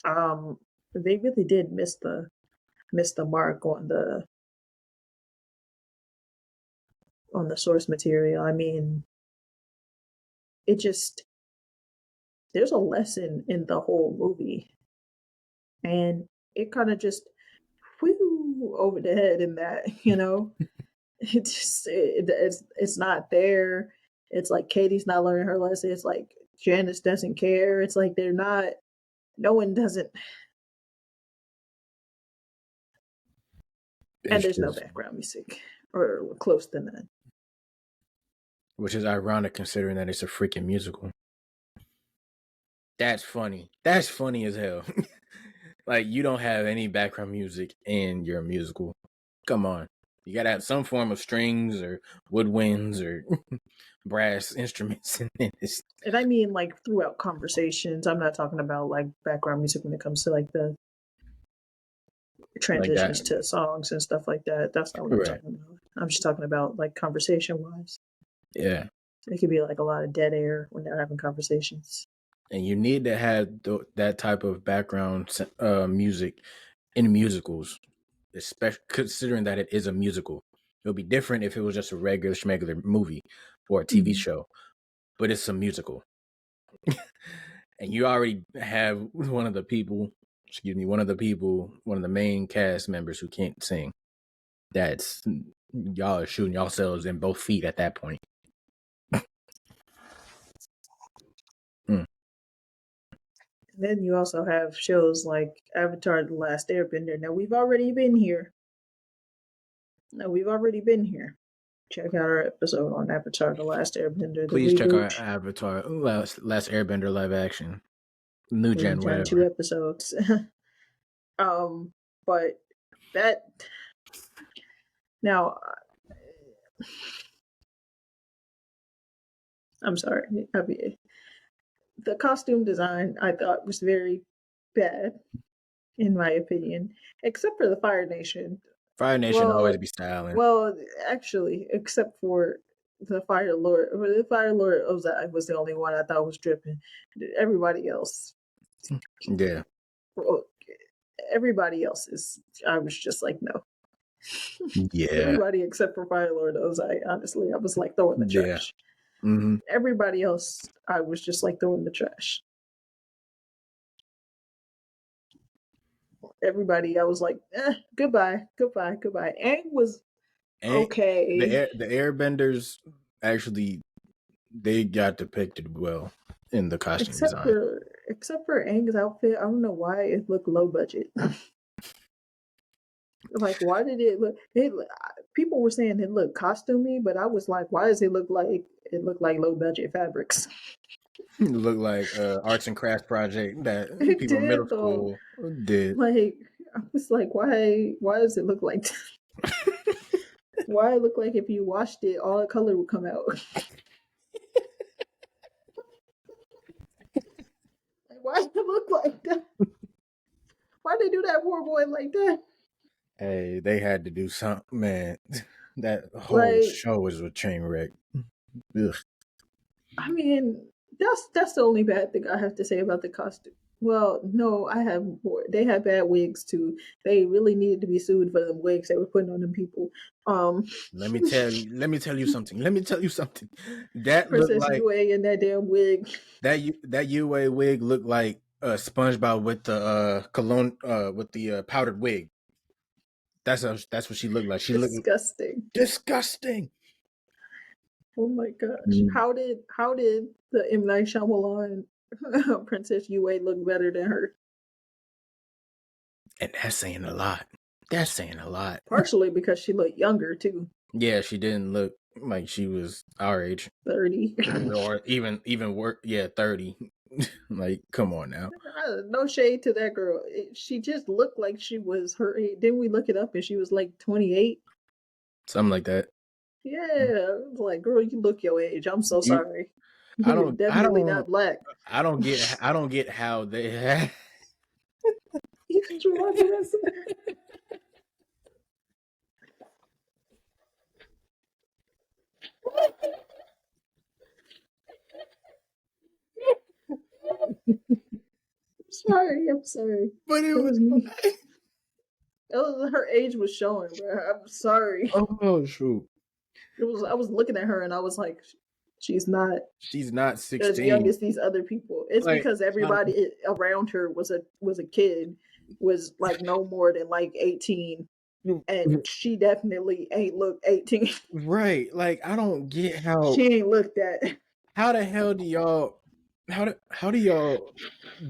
Speaker 2: um, they really did miss the mark on the source material. I mean, it just there's a lesson in the whole movie, and it kind of just whew, over the head in that, you know. It's not there. It's like Katie's not learning her lesson. It's like Janice doesn't care. It's like they're not. No one doesn't, and
Speaker 1: It's
Speaker 2: there's no
Speaker 1: just,
Speaker 2: background music or close to none.
Speaker 1: which is ironic considering that it's a freaking musical. That's funny. That's funny as hell. Like, you don't have any background music in your musical. Come on. You gotta have some form of strings or woodwinds or brass instruments in this.
Speaker 2: And I mean like throughout conversations. I'm not talking about like background music when it comes to like the
Speaker 1: Like that.
Speaker 2: transitions to songs and stuff like that. That's not what I'm
Speaker 1: Right.
Speaker 2: talking about. I'm just talking about like conversation wise.
Speaker 1: Yeah.
Speaker 2: It could be like a lot of dead air when they're having conversations.
Speaker 1: And you need to have that type of background music in musicals, especially considering that it is a musical. It would be different if it was just a regular schmegular movie or a TV
Speaker 2: Mhm.
Speaker 1: show, but it's a musical. And you already have one of the people, one of the main cast members who can't sing. That's, y'all are shooting yourselves in both feet at that point. Mm.
Speaker 2: And then you also have shows like Avatar: The Last Airbender. Now we've already been here. Now we've already been here. Check out our episode on Avatar: The Last Airbender, the
Speaker 1: Please check our
Speaker 2: reboot.
Speaker 1: Avatar Last Airbender live action, new
Speaker 2: We've
Speaker 1: gen,
Speaker 2: done two
Speaker 1: whatever.
Speaker 2: episodes. um, but that now I'm sorry. I mean, the costume design I thought was very bad, in my opinion, except for the Fire Nation.
Speaker 1: Fire Nation always
Speaker 2: Well,
Speaker 1: be styling.
Speaker 2: well, actually, except for the Fire Lord, the Fire Lord Ozai was the only one I thought was dripping. Everybody else,
Speaker 1: Yeah.
Speaker 2: well, everybody else is. I was just like, no.
Speaker 1: Yeah.
Speaker 2: Everybody except for Fire Lord Ozai. Honestly, I was like throwing the
Speaker 1: Yeah.
Speaker 2: trash.
Speaker 1: Mm-hmm.
Speaker 2: Everybody else, I was just like throwing the trash. Everybody, I was like, goodbye, goodbye, goodbye. Aang was
Speaker 1: And
Speaker 2: okay,
Speaker 1: the airbenders actually they got depicted well in the costume design.
Speaker 2: except for Aang's outfit. I don't know why it looked low budget. Like, why did it look? People were saying it looked costumey, but I was like, why does it look like low budget fabrics?
Speaker 1: It looked like arts and crafts project that
Speaker 2: It
Speaker 1: people in middle
Speaker 2: did though.
Speaker 1: school did.
Speaker 2: Like, I was like, why does it look like? Why it look like if you washed it, all the color would come out? Like, why does it look like that? Why they do that poor boy like that?
Speaker 1: Hey, they had to do something, man. That whole
Speaker 2: Like,
Speaker 1: show was a train wreck. Ugh.
Speaker 2: I mean, that's the only bad thing I have to say about the costume. Well, no, I have more. They had bad wigs too. They really needed to be sued for the wigs they were putting on them people. Um,
Speaker 1: Let me tell you something. Let me tell you something. That looked
Speaker 2: Princess
Speaker 1: like
Speaker 2: Yue in that damn wig.
Speaker 1: that UA wig looked like SpongeBob with the cologne with the powdered wig. That's what she looked like. She looked
Speaker 2: Disgusting.
Speaker 1: disgusting.
Speaker 2: Oh my gosh.
Speaker 1: Mm.
Speaker 2: How did the M Night Shyamalan Princess Yue look better than her?
Speaker 1: And that's saying a lot. That's saying a lot.
Speaker 2: Partially because she looked younger too.
Speaker 1: Yeah, she didn't look like she was our age.
Speaker 2: 30.
Speaker 1: Or even work. Yeah, 30. Like, come on now.
Speaker 2: No shade to that girl. She just looked like she was her age. Didn't we look it up and she was like 28?
Speaker 1: Something like that.
Speaker 2: Yeah. I was like, girl, you look your age. I'm so
Speaker 1: You,
Speaker 2: sorry.
Speaker 1: I
Speaker 2: You're
Speaker 1: don't, I
Speaker 2: definitely
Speaker 1: don't,
Speaker 2: not black.
Speaker 1: I don't get how they.
Speaker 2: Did you watch this? Sorry, I'm sorry.
Speaker 1: But it
Speaker 2: It
Speaker 1: was.
Speaker 2: was me. Her age was showing, bro. I'm sorry.
Speaker 1: Oh shoot!
Speaker 2: It was. I was looking at her and I was like, she's not
Speaker 1: She's not
Speaker 2: as young
Speaker 1: 16.
Speaker 2: as these other people. It's
Speaker 1: Like,
Speaker 2: because everybody around her was a kid, was like no more than like 18, and she definitely ain't look 18.
Speaker 1: right? Like, I don't get how.
Speaker 2: She ain't looked that.
Speaker 1: How the hell do y'all? How do y'all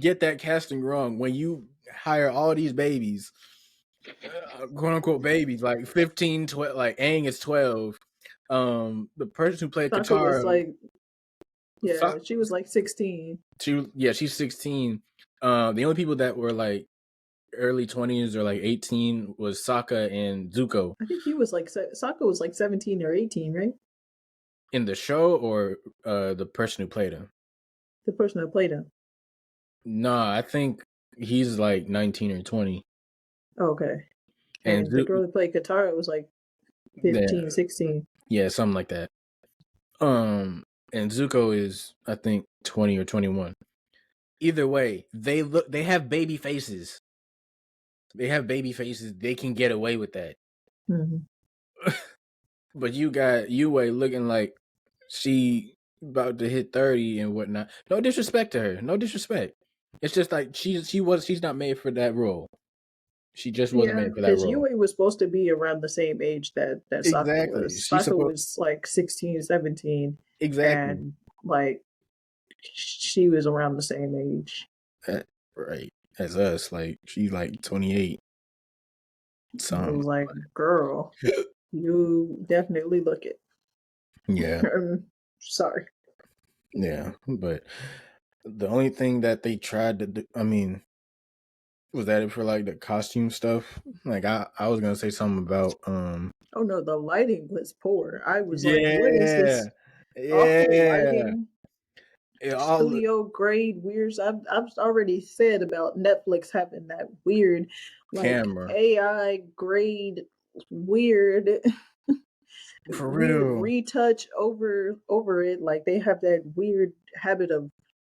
Speaker 1: get that casting wrong when you hire all these babies, quote unquote babies, like 15, 12, like Aang is 12. The person who played
Speaker 2: Sokka was
Speaker 1: Katara,
Speaker 2: like, yeah, she was like 16.
Speaker 1: she's 16. The only people that were like early 20s or like 18 was Sokka and Zuko
Speaker 2: I think he was like Sokka was like 17 or 18, right?
Speaker 1: in the show, or the person who played him.
Speaker 2: The person that played him.
Speaker 1: Nah, I think he's like 19 or 20.
Speaker 2: Oh, okay.
Speaker 1: And
Speaker 2: And the girl that played Katara was like
Speaker 1: yeah,
Speaker 2: 15, 16.
Speaker 1: yeah, something like that. And Zuko is, I think, 20 or 21. Either way, they have baby faces. They have baby faces. They can get away with that.
Speaker 2: Mm-hmm.
Speaker 1: But you got Yue looking like she about to hit 30 and whatnot. No disrespect to her. No disrespect. It's just like she's not made for that role. She just wasn't
Speaker 2: Yeah,
Speaker 1: made for that
Speaker 2: because
Speaker 1: role.
Speaker 2: Yue was supposed to be around the same age that Sokka
Speaker 1: Exactly.
Speaker 2: was.
Speaker 1: She's
Speaker 2: Sokka
Speaker 1: supposed
Speaker 2: was like 16, 17,
Speaker 1: exactly.
Speaker 2: and like she was around the same age.
Speaker 1: Right. As us. Like she's like 28.
Speaker 2: I
Speaker 1: Some.
Speaker 2: was like, girl, you definitely look it.
Speaker 1: Yeah.
Speaker 2: Sorry.
Speaker 1: Yeah. But the only thing that they tried to do, I mean, was that it for like the costume stuff? Like I was gonna say something about
Speaker 2: Oh no, the lighting was poor. I was like, what is
Speaker 1: Yeah,
Speaker 2: this awful
Speaker 1: yeah.
Speaker 2: lighting?
Speaker 1: It all
Speaker 2: Studio grade weirds. I've already said about Netflix having that weird, like
Speaker 1: camera
Speaker 2: AI grade weird
Speaker 1: for
Speaker 2: weird
Speaker 1: real.
Speaker 2: retouch over it. Like they have that weird habit of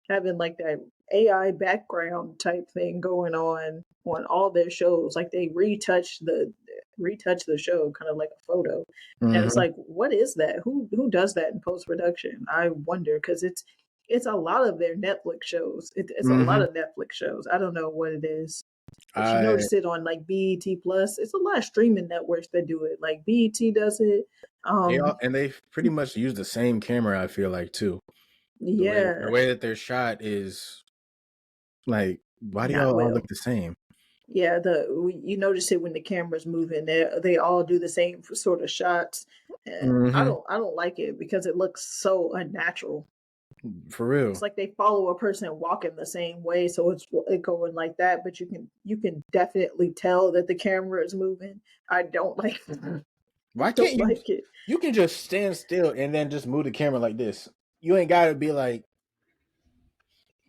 Speaker 2: having like that AI background type thing going on all their shows. Like they retouch the show kind of like a photo. And it's
Speaker 1: Hmm.
Speaker 2: like, what is that? Who does that in post production? I wonder because it's a lot of their Netflix shows. It's a lot
Speaker 1: Hmm.
Speaker 2: of Netflix shows. I don't know what it is. But you
Speaker 1: I
Speaker 2: notice it on like BET Plus. It's a lot of streaming networks that do it. Like BET does it.
Speaker 1: they all
Speaker 2: Um,
Speaker 1: and they pretty much use the same camera. I feel like too. The
Speaker 2: yeah,
Speaker 1: way that they're shot is like, why do
Speaker 2: not
Speaker 1: y'all all
Speaker 2: well.
Speaker 1: look the same?
Speaker 2: Yeah, you notice it when the camera's moving. They all do the same sort of shots. And
Speaker 1: Hmm.
Speaker 2: I don't like it because it looks so unnatural.
Speaker 1: For
Speaker 2: It's
Speaker 1: real.
Speaker 2: like they follow a person walking the same way, so it's it going like that. But you can definitely tell that the camera is moving. I don't like
Speaker 1: Why
Speaker 2: don't
Speaker 1: can't you?
Speaker 2: like it.
Speaker 1: You can just stand still and then just move the camera like this. You ain't gotta be like,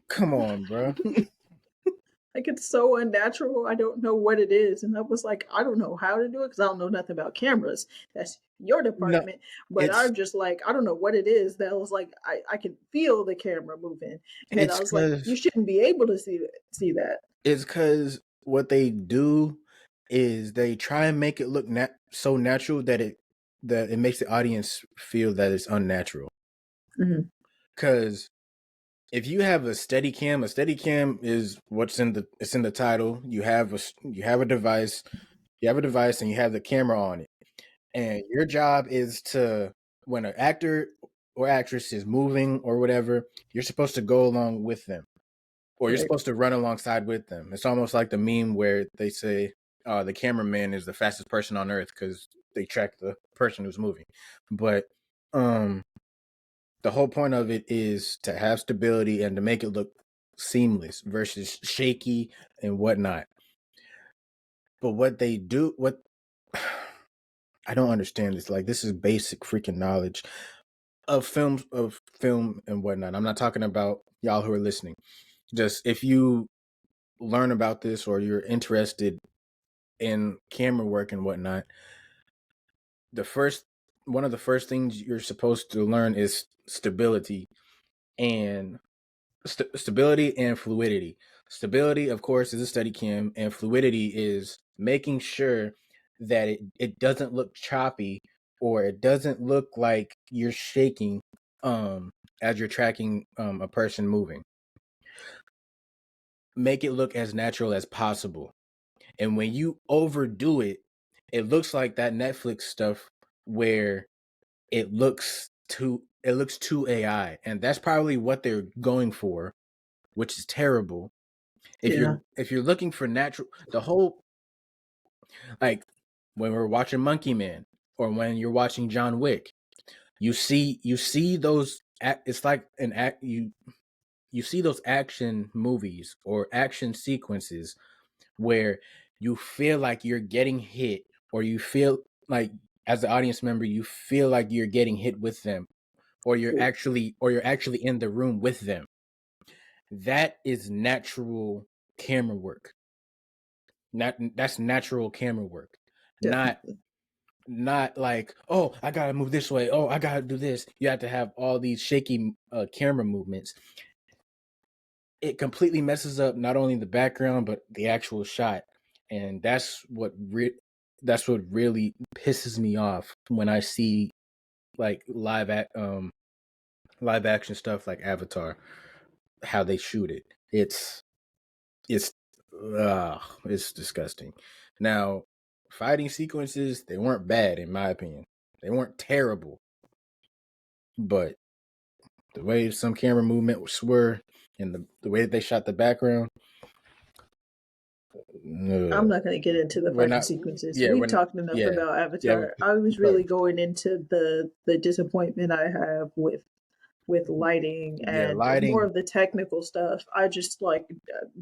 Speaker 1: come on, bro.
Speaker 2: Like it's so unnatural. I don't know what it is. And I was like, I don't know how to do it because I don't know nothing about cameras. That's your
Speaker 1: No,
Speaker 2: department. But
Speaker 1: it's
Speaker 2: I'm just like, I don't know what it is. That was like, I can feel the camera moving. And I
Speaker 1: it's
Speaker 2: was like, you
Speaker 1: because
Speaker 2: shouldn't be able to see that.
Speaker 1: it's because what they do is they try and make it look so natural that it makes the audience feel that it's unnatural.
Speaker 2: Mhm.
Speaker 1: Because if you have a steady cam is what's in the title. You have a device, and you have the camera on it, and your job is to, when an actor or actress is moving or whatever, you're supposed to go along with them, or you're
Speaker 2: Right.
Speaker 1: supposed to run alongside with them. It's almost like the meme where they say the cameraman is the fastest person on earth because they track the person who's moving. But um the whole point of it is to have stability and to make it look seamless versus shaky and whatnot. But what I don't understand this. Like, this is basic freaking knowledge of film and whatnot. I'm not talking about y'all who are listening. Just if you learn about this or you're interested in camera work and whatnot, the first one of the first things you're supposed to learn is stability and stability and fluidity. Stability, of course, is a steady cam, and fluidity is making sure that it doesn't look choppy or it doesn't look like you're shaking um as you're tracking a person moving. Make it look as natural as possible. And when you overdo it, it looks like that Netflix stuff where it looks too AI, and that's probably what they're going for, which is terrible.
Speaker 2: Yeah.
Speaker 1: If you're looking for natural, the whole, like, when we're watching Monkey Man or when you're watching John Wick, you see those it's like an act you see those action movies or action sequences where you feel like you're getting hit, or you feel like, as the audience member, you feel like you're getting hit with them, or you're actually in the room with them. That is natural camera work. That's natural camera work. Not
Speaker 2: Definitely.
Speaker 1: not like, oh, I gotta move this way, oh, I gotta do this. You have to have all these shaky camera movements. It completely messes up not only the background but the actual shot, and that's what really pisses me off when I see like live action stuff like Avatar, how they shoot it. It's it's disgusting. Now, fighting sequences, they weren't bad in my opinion. They weren't terrible, but the way some camera movements were and the way that they shot the background,
Speaker 2: I'm not going to get into the
Speaker 1: we're
Speaker 2: fighting
Speaker 1: not.
Speaker 2: sequences.
Speaker 1: Yeah,
Speaker 2: We've
Speaker 1: we're not.
Speaker 2: talked enough
Speaker 1: Yeah,
Speaker 2: about
Speaker 1: yeah.
Speaker 2: Avatar. I was
Speaker 1: But
Speaker 2: really going into the disappointment I have with with lighting
Speaker 1: Yeah,
Speaker 2: and more
Speaker 1: lighting.
Speaker 2: of the technical stuff. I just like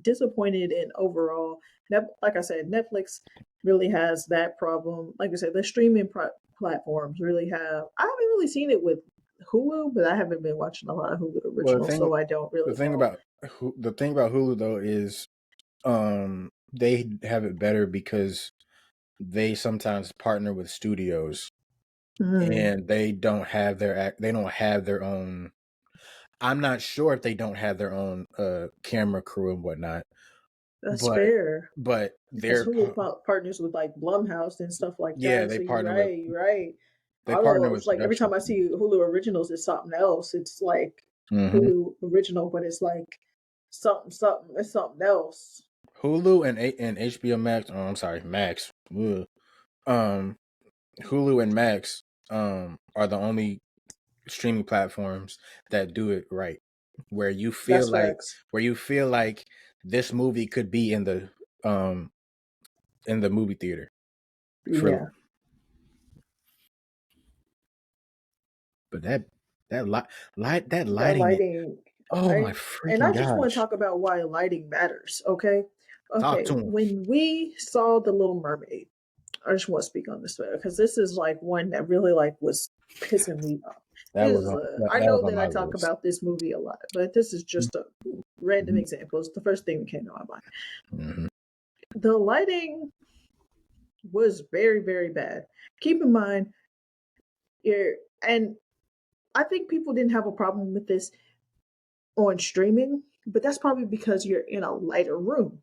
Speaker 2: disappointed in overall. Like I said, Netflix really has that problem. Like I said, the streaming platforms really have. I haven't really seen it with Hulu, but I haven't been watching a lot of Hulu
Speaker 1: Well,
Speaker 2: originals, so I don't
Speaker 1: the
Speaker 2: really
Speaker 1: thing
Speaker 2: know.
Speaker 1: about the thing about Hulu though is they have it better because they sometimes partner with studios
Speaker 2: Mm,
Speaker 1: and they don't have their own. I'm not sure if they don't have their own camera crew and whatnot,
Speaker 2: that's
Speaker 1: but
Speaker 2: fair because
Speaker 1: they're
Speaker 2: Hulu partners with like Blumhouse and stuff like
Speaker 1: yeah,
Speaker 2: that. So you're right. You're right.
Speaker 1: they
Speaker 2: Although
Speaker 1: partner
Speaker 2: it's
Speaker 1: with
Speaker 2: like every
Speaker 1: production.
Speaker 2: time I see Hulu originals, it's something else. It's like
Speaker 1: Mm-hmm.
Speaker 2: Hulu original, but it's like something something. It's something else.
Speaker 1: Hulu and HBO Max. Oh, I'm sorry, Max. Ugh. Um, Hulu and Max are the only streaming platforms that do it right, where
Speaker 2: That's facts.
Speaker 1: you feel like this movie could be um in the movie theater for.
Speaker 2: Yeah,
Speaker 1: But that that
Speaker 2: that
Speaker 1: lighting,
Speaker 2: lighting.
Speaker 1: oh my
Speaker 2: And
Speaker 1: freaking
Speaker 2: I just want to
Speaker 1: gosh!
Speaker 2: talk about why lighting matters. Okay,
Speaker 1: Talk
Speaker 2: okay.
Speaker 1: to him.
Speaker 2: When we saw the Little Mermaid, I just want to speak on this because this is like one that really like was pissing me off.
Speaker 1: That
Speaker 2: This
Speaker 1: was
Speaker 2: is
Speaker 1: on
Speaker 2: a,
Speaker 1: that,
Speaker 2: I
Speaker 1: that was
Speaker 2: know
Speaker 1: on
Speaker 2: that
Speaker 1: my
Speaker 2: I talk
Speaker 1: list.
Speaker 2: about this movie a lot, but this is just a random
Speaker 1: Mm-hmm.
Speaker 2: example. It's the first thing that came to my mind.
Speaker 1: Mm-hmm.
Speaker 2: The lighting was very, very bad. Keep in mind, and I think people didn't have a problem with this on streaming, but that's probably because you're in a lighter room.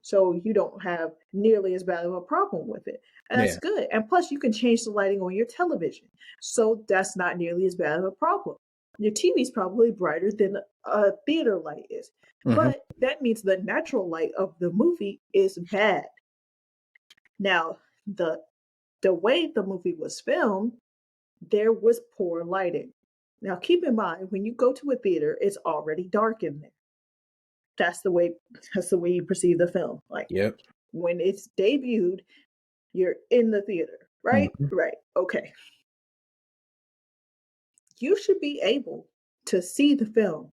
Speaker 2: So you don't have nearly as bad of a problem with it. And that's
Speaker 1: Yeah.
Speaker 2: good. And plus, you can change the lighting on your television. So that's not nearly as bad of a problem. Your TV is probably brighter than a theater light is.
Speaker 1: Mm-hmm.
Speaker 2: But that means the natural light of the movie is bad. Now, the the way the movie was filmed, there was poor lighting. Now, keep in mind when you go to a theater, it's already dark in there. That's the way that's the way you perceive the film. Like
Speaker 1: Yep.
Speaker 2: when it's debuted, you're in the theater, right?
Speaker 1: Mm-hmm.
Speaker 2: Right. Okay. You should be able to see the film.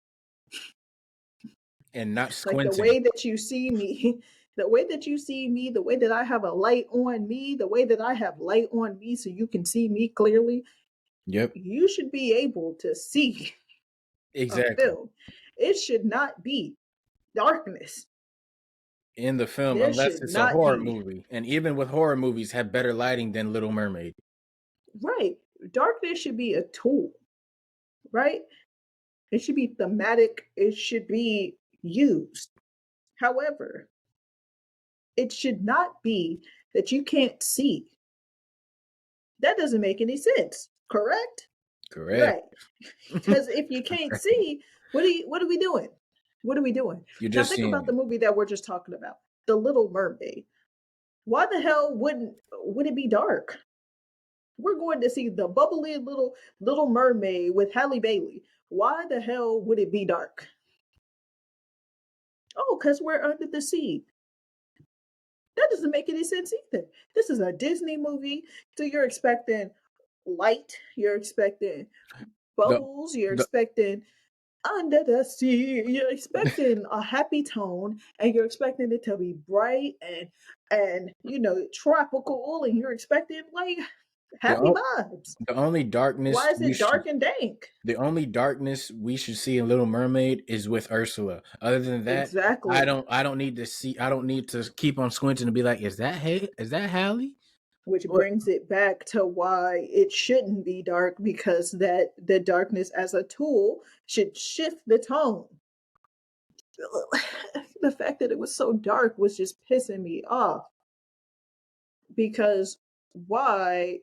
Speaker 1: And not
Speaker 2: Like the
Speaker 1: squinting.
Speaker 2: way that you see me, the way that you see me, the way that I have a light on me, the way that I have light on me so you can see me clearly,
Speaker 1: Yep.
Speaker 2: you should be able to see a
Speaker 1: Exactly.
Speaker 2: film. It should not be darkness.
Speaker 1: In the film,
Speaker 2: There
Speaker 1: unless
Speaker 2: should
Speaker 1: it's a
Speaker 2: not
Speaker 1: horror
Speaker 2: be.
Speaker 1: movie, and even with horror movies, have better lighting than Little Mermaid.
Speaker 2: Right. Darkness should be a tool, right? It should be thematic. It should be used. However, it should not be that you can't see. That doesn't make any sense. Correct?
Speaker 1: Correct.
Speaker 2: Right. Because if you can't see, what are we doing? What are we doing?
Speaker 1: You're
Speaker 2: Now
Speaker 1: just
Speaker 2: think
Speaker 1: seeing
Speaker 2: about the
Speaker 1: it.
Speaker 2: movie that we're just talking about, The Little Mermaid. Why the hell would it be dark? We're going to see the bubbly little mermaid with Halle Bailey. Why the hell would it be dark? Oh, because we're under the sea. That doesn't make any sense either. This is a Disney movie, so you're expecting light, you're expecting
Speaker 1: The
Speaker 2: bubbles, you're
Speaker 1: the
Speaker 2: expecting under the sea, you're expecting a happy tone, and you're expecting it to be bright and tropical, and you're expecting like
Speaker 1: the,
Speaker 2: happy
Speaker 1: o-
Speaker 2: vibes.
Speaker 1: the only
Speaker 2: Why
Speaker 1: darkness
Speaker 2: is it dark and dank?
Speaker 1: we should see in Little Mermaid is with Ursula. Other than that,
Speaker 2: Exactly.
Speaker 1: I don't need to keep on squinting and be like, is that Hallie?
Speaker 2: Which
Speaker 1: What
Speaker 2: brings it back to why it shouldn't be dark because that the darkness as a tool should shift the tone. The fact that it was so dark was just pissing me off because why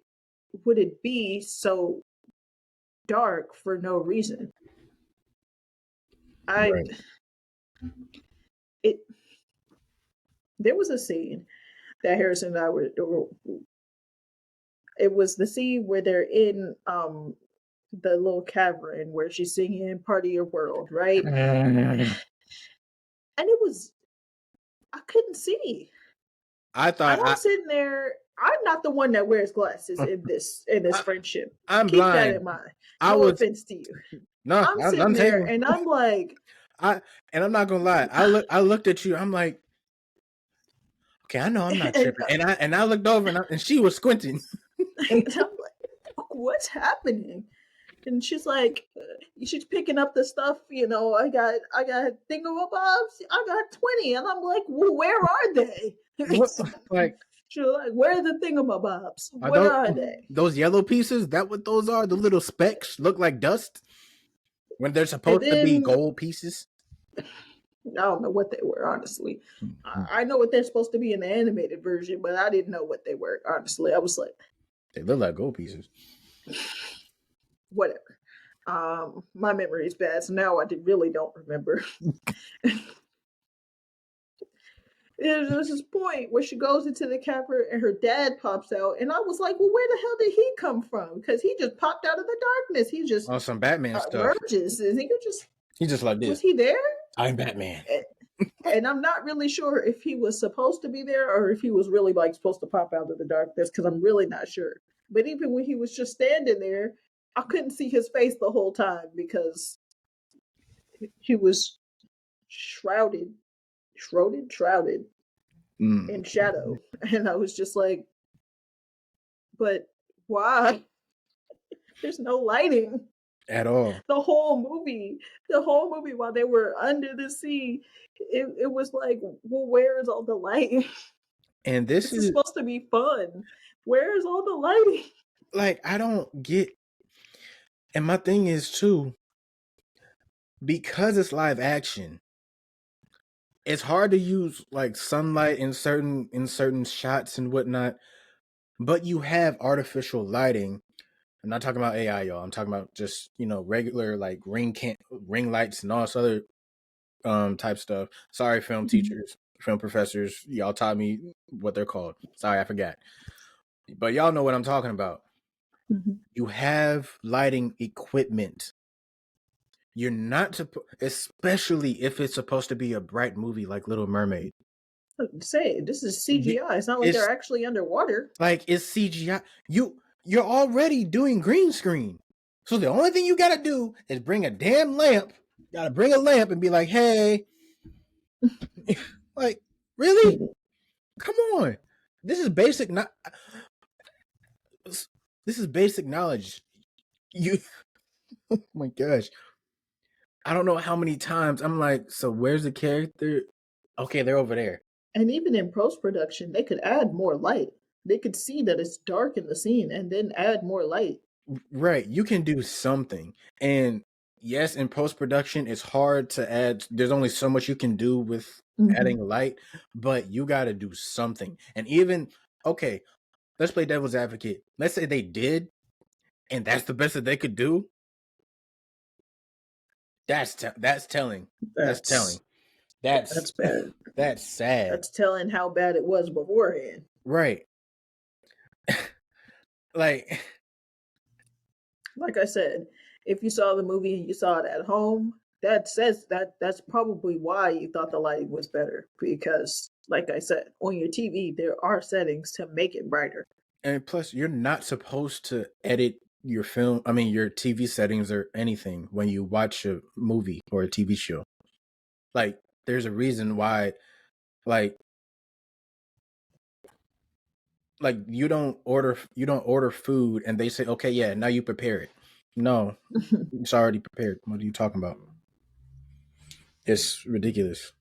Speaker 2: would it be so dark for no reason? I
Speaker 1: right.
Speaker 2: it There was a scene that Harrison and I were it was the scene where they're in the little cavern where she's singing Part of Your World, right? And it was I couldn't see.
Speaker 1: I thought
Speaker 2: And I'm sitting there, I'm not the one that wears glasses
Speaker 1: I,
Speaker 2: in this
Speaker 1: I
Speaker 2: friendship.
Speaker 1: I'm
Speaker 2: Keep that
Speaker 1: blind.
Speaker 2: in mind.
Speaker 1: I
Speaker 2: No
Speaker 1: was
Speaker 2: offense to you.
Speaker 1: No,
Speaker 2: I'm
Speaker 1: I'm
Speaker 2: sitting there
Speaker 1: taking.
Speaker 2: and I'm like,
Speaker 1: I and I'm not gonna lie. I looked at you. I'm like, okay, I know I'm not
Speaker 2: and,
Speaker 1: tripping. And I looked over and she was squinting.
Speaker 2: and I'm like, what's happening? And she's picking up the stuff. I got thingamabobs. I got 20, and I'm like, well, where are they?
Speaker 1: What like
Speaker 2: She's like, where are the thingamabobs?
Speaker 1: are
Speaker 2: Where
Speaker 1: those
Speaker 2: are they?
Speaker 1: those yellow pieces? That what those are? The little specks look like dust when they're
Speaker 2: And
Speaker 1: supposed to be
Speaker 2: then
Speaker 1: gold pieces.
Speaker 2: I don't know what they were, honestly.
Speaker 1: Mhm.
Speaker 2: I know what they're supposed to be in the animated version, but I didn't know what they were, honestly. I was like,
Speaker 1: They look like gold pieces.
Speaker 2: whatever. My memory is bad, so now I really don't remember. There's this point where she goes into the cavern and her dad pops out, and I was like, well, where the hell did he come from? Because he just popped out of the darkness. He just
Speaker 1: On some Batman stuff.
Speaker 2: emerges. Is he just
Speaker 1: He's just like
Speaker 2: Was
Speaker 1: this.
Speaker 2: he there?
Speaker 1: I'm Batman.
Speaker 2: And I'm not really sure if he was supposed to be there or if he was really like supposed to pop out of the darkness because I'm really not sure. But even when he was just standing there, I couldn't see his face the whole time because he was shrouded, shrouded
Speaker 1: Mm.
Speaker 2: in shadow. And I was just like, but why? There's no lighting.
Speaker 1: At all.
Speaker 2: The whole movie while they were under the sea, it was like, well, where is all the lighting?
Speaker 1: And this
Speaker 2: This is
Speaker 1: is
Speaker 2: supposed to be fun. Where is all the lighting?
Speaker 1: like I don't get. And my thing is too, because it's live action, it's hard to use like sunlight in certain shots and whatnot. But you have artificial lighting. I'm not talking about AI, y'all. I'm talking about just regular like ring lights and all this other type stuff. Sorry, film
Speaker 2: Mhm.
Speaker 1: teachers, film professors, y'all taught me what they're called. Sorry, I forgot. But y'all know what I'm talking about.
Speaker 2: Mhm.
Speaker 1: You have lighting equipment. You're not especially if it's supposed to be a bright movie like Little Mermaid.
Speaker 2: Say this is
Speaker 1: You,
Speaker 2: CGI. It's not like
Speaker 1: it's
Speaker 2: they're actually underwater.
Speaker 1: like it's CGI. You're already doing green screen. So the only thing you gotta do is bring a damn lamp. You gotta bring a lamp and be like, hey, like, really? Come on. This is basic not this is basic knowledge. You oh my gosh. I don't know how many times I'm like, so where's the character? Okay, they're over there.
Speaker 2: And even in post production, they could add more light. They could see that it's dark in the scene and then add more light.
Speaker 1: Right. You can do something. And yes, in post production, it's hard to add. There's only so much you can do with
Speaker 2: Mhm.
Speaker 1: adding light, but you got to do something. And even, okay, let's play devil's advocate. Let's say they did, and that's the best that they could do. That's telling. That's telling.
Speaker 2: That's
Speaker 1: That's
Speaker 2: that's bad.
Speaker 1: that's sad.
Speaker 2: That's telling how bad it was beforehand.
Speaker 1: Right. Like,
Speaker 2: Like I said, if you saw the movie and you saw it at home, that's probably why you thought the lighting was better because like I said, on your TV there are settings to make it brighter.
Speaker 1: and plus, you're not supposed to edit your film. I mean, your TV settings or anything when you watch a movie or a TV show. Like, there's a reason why, like, you don't order food and they say, okay, yeah, now you prepare it. No, it's already prepared. What are you talking about? It's ridiculous.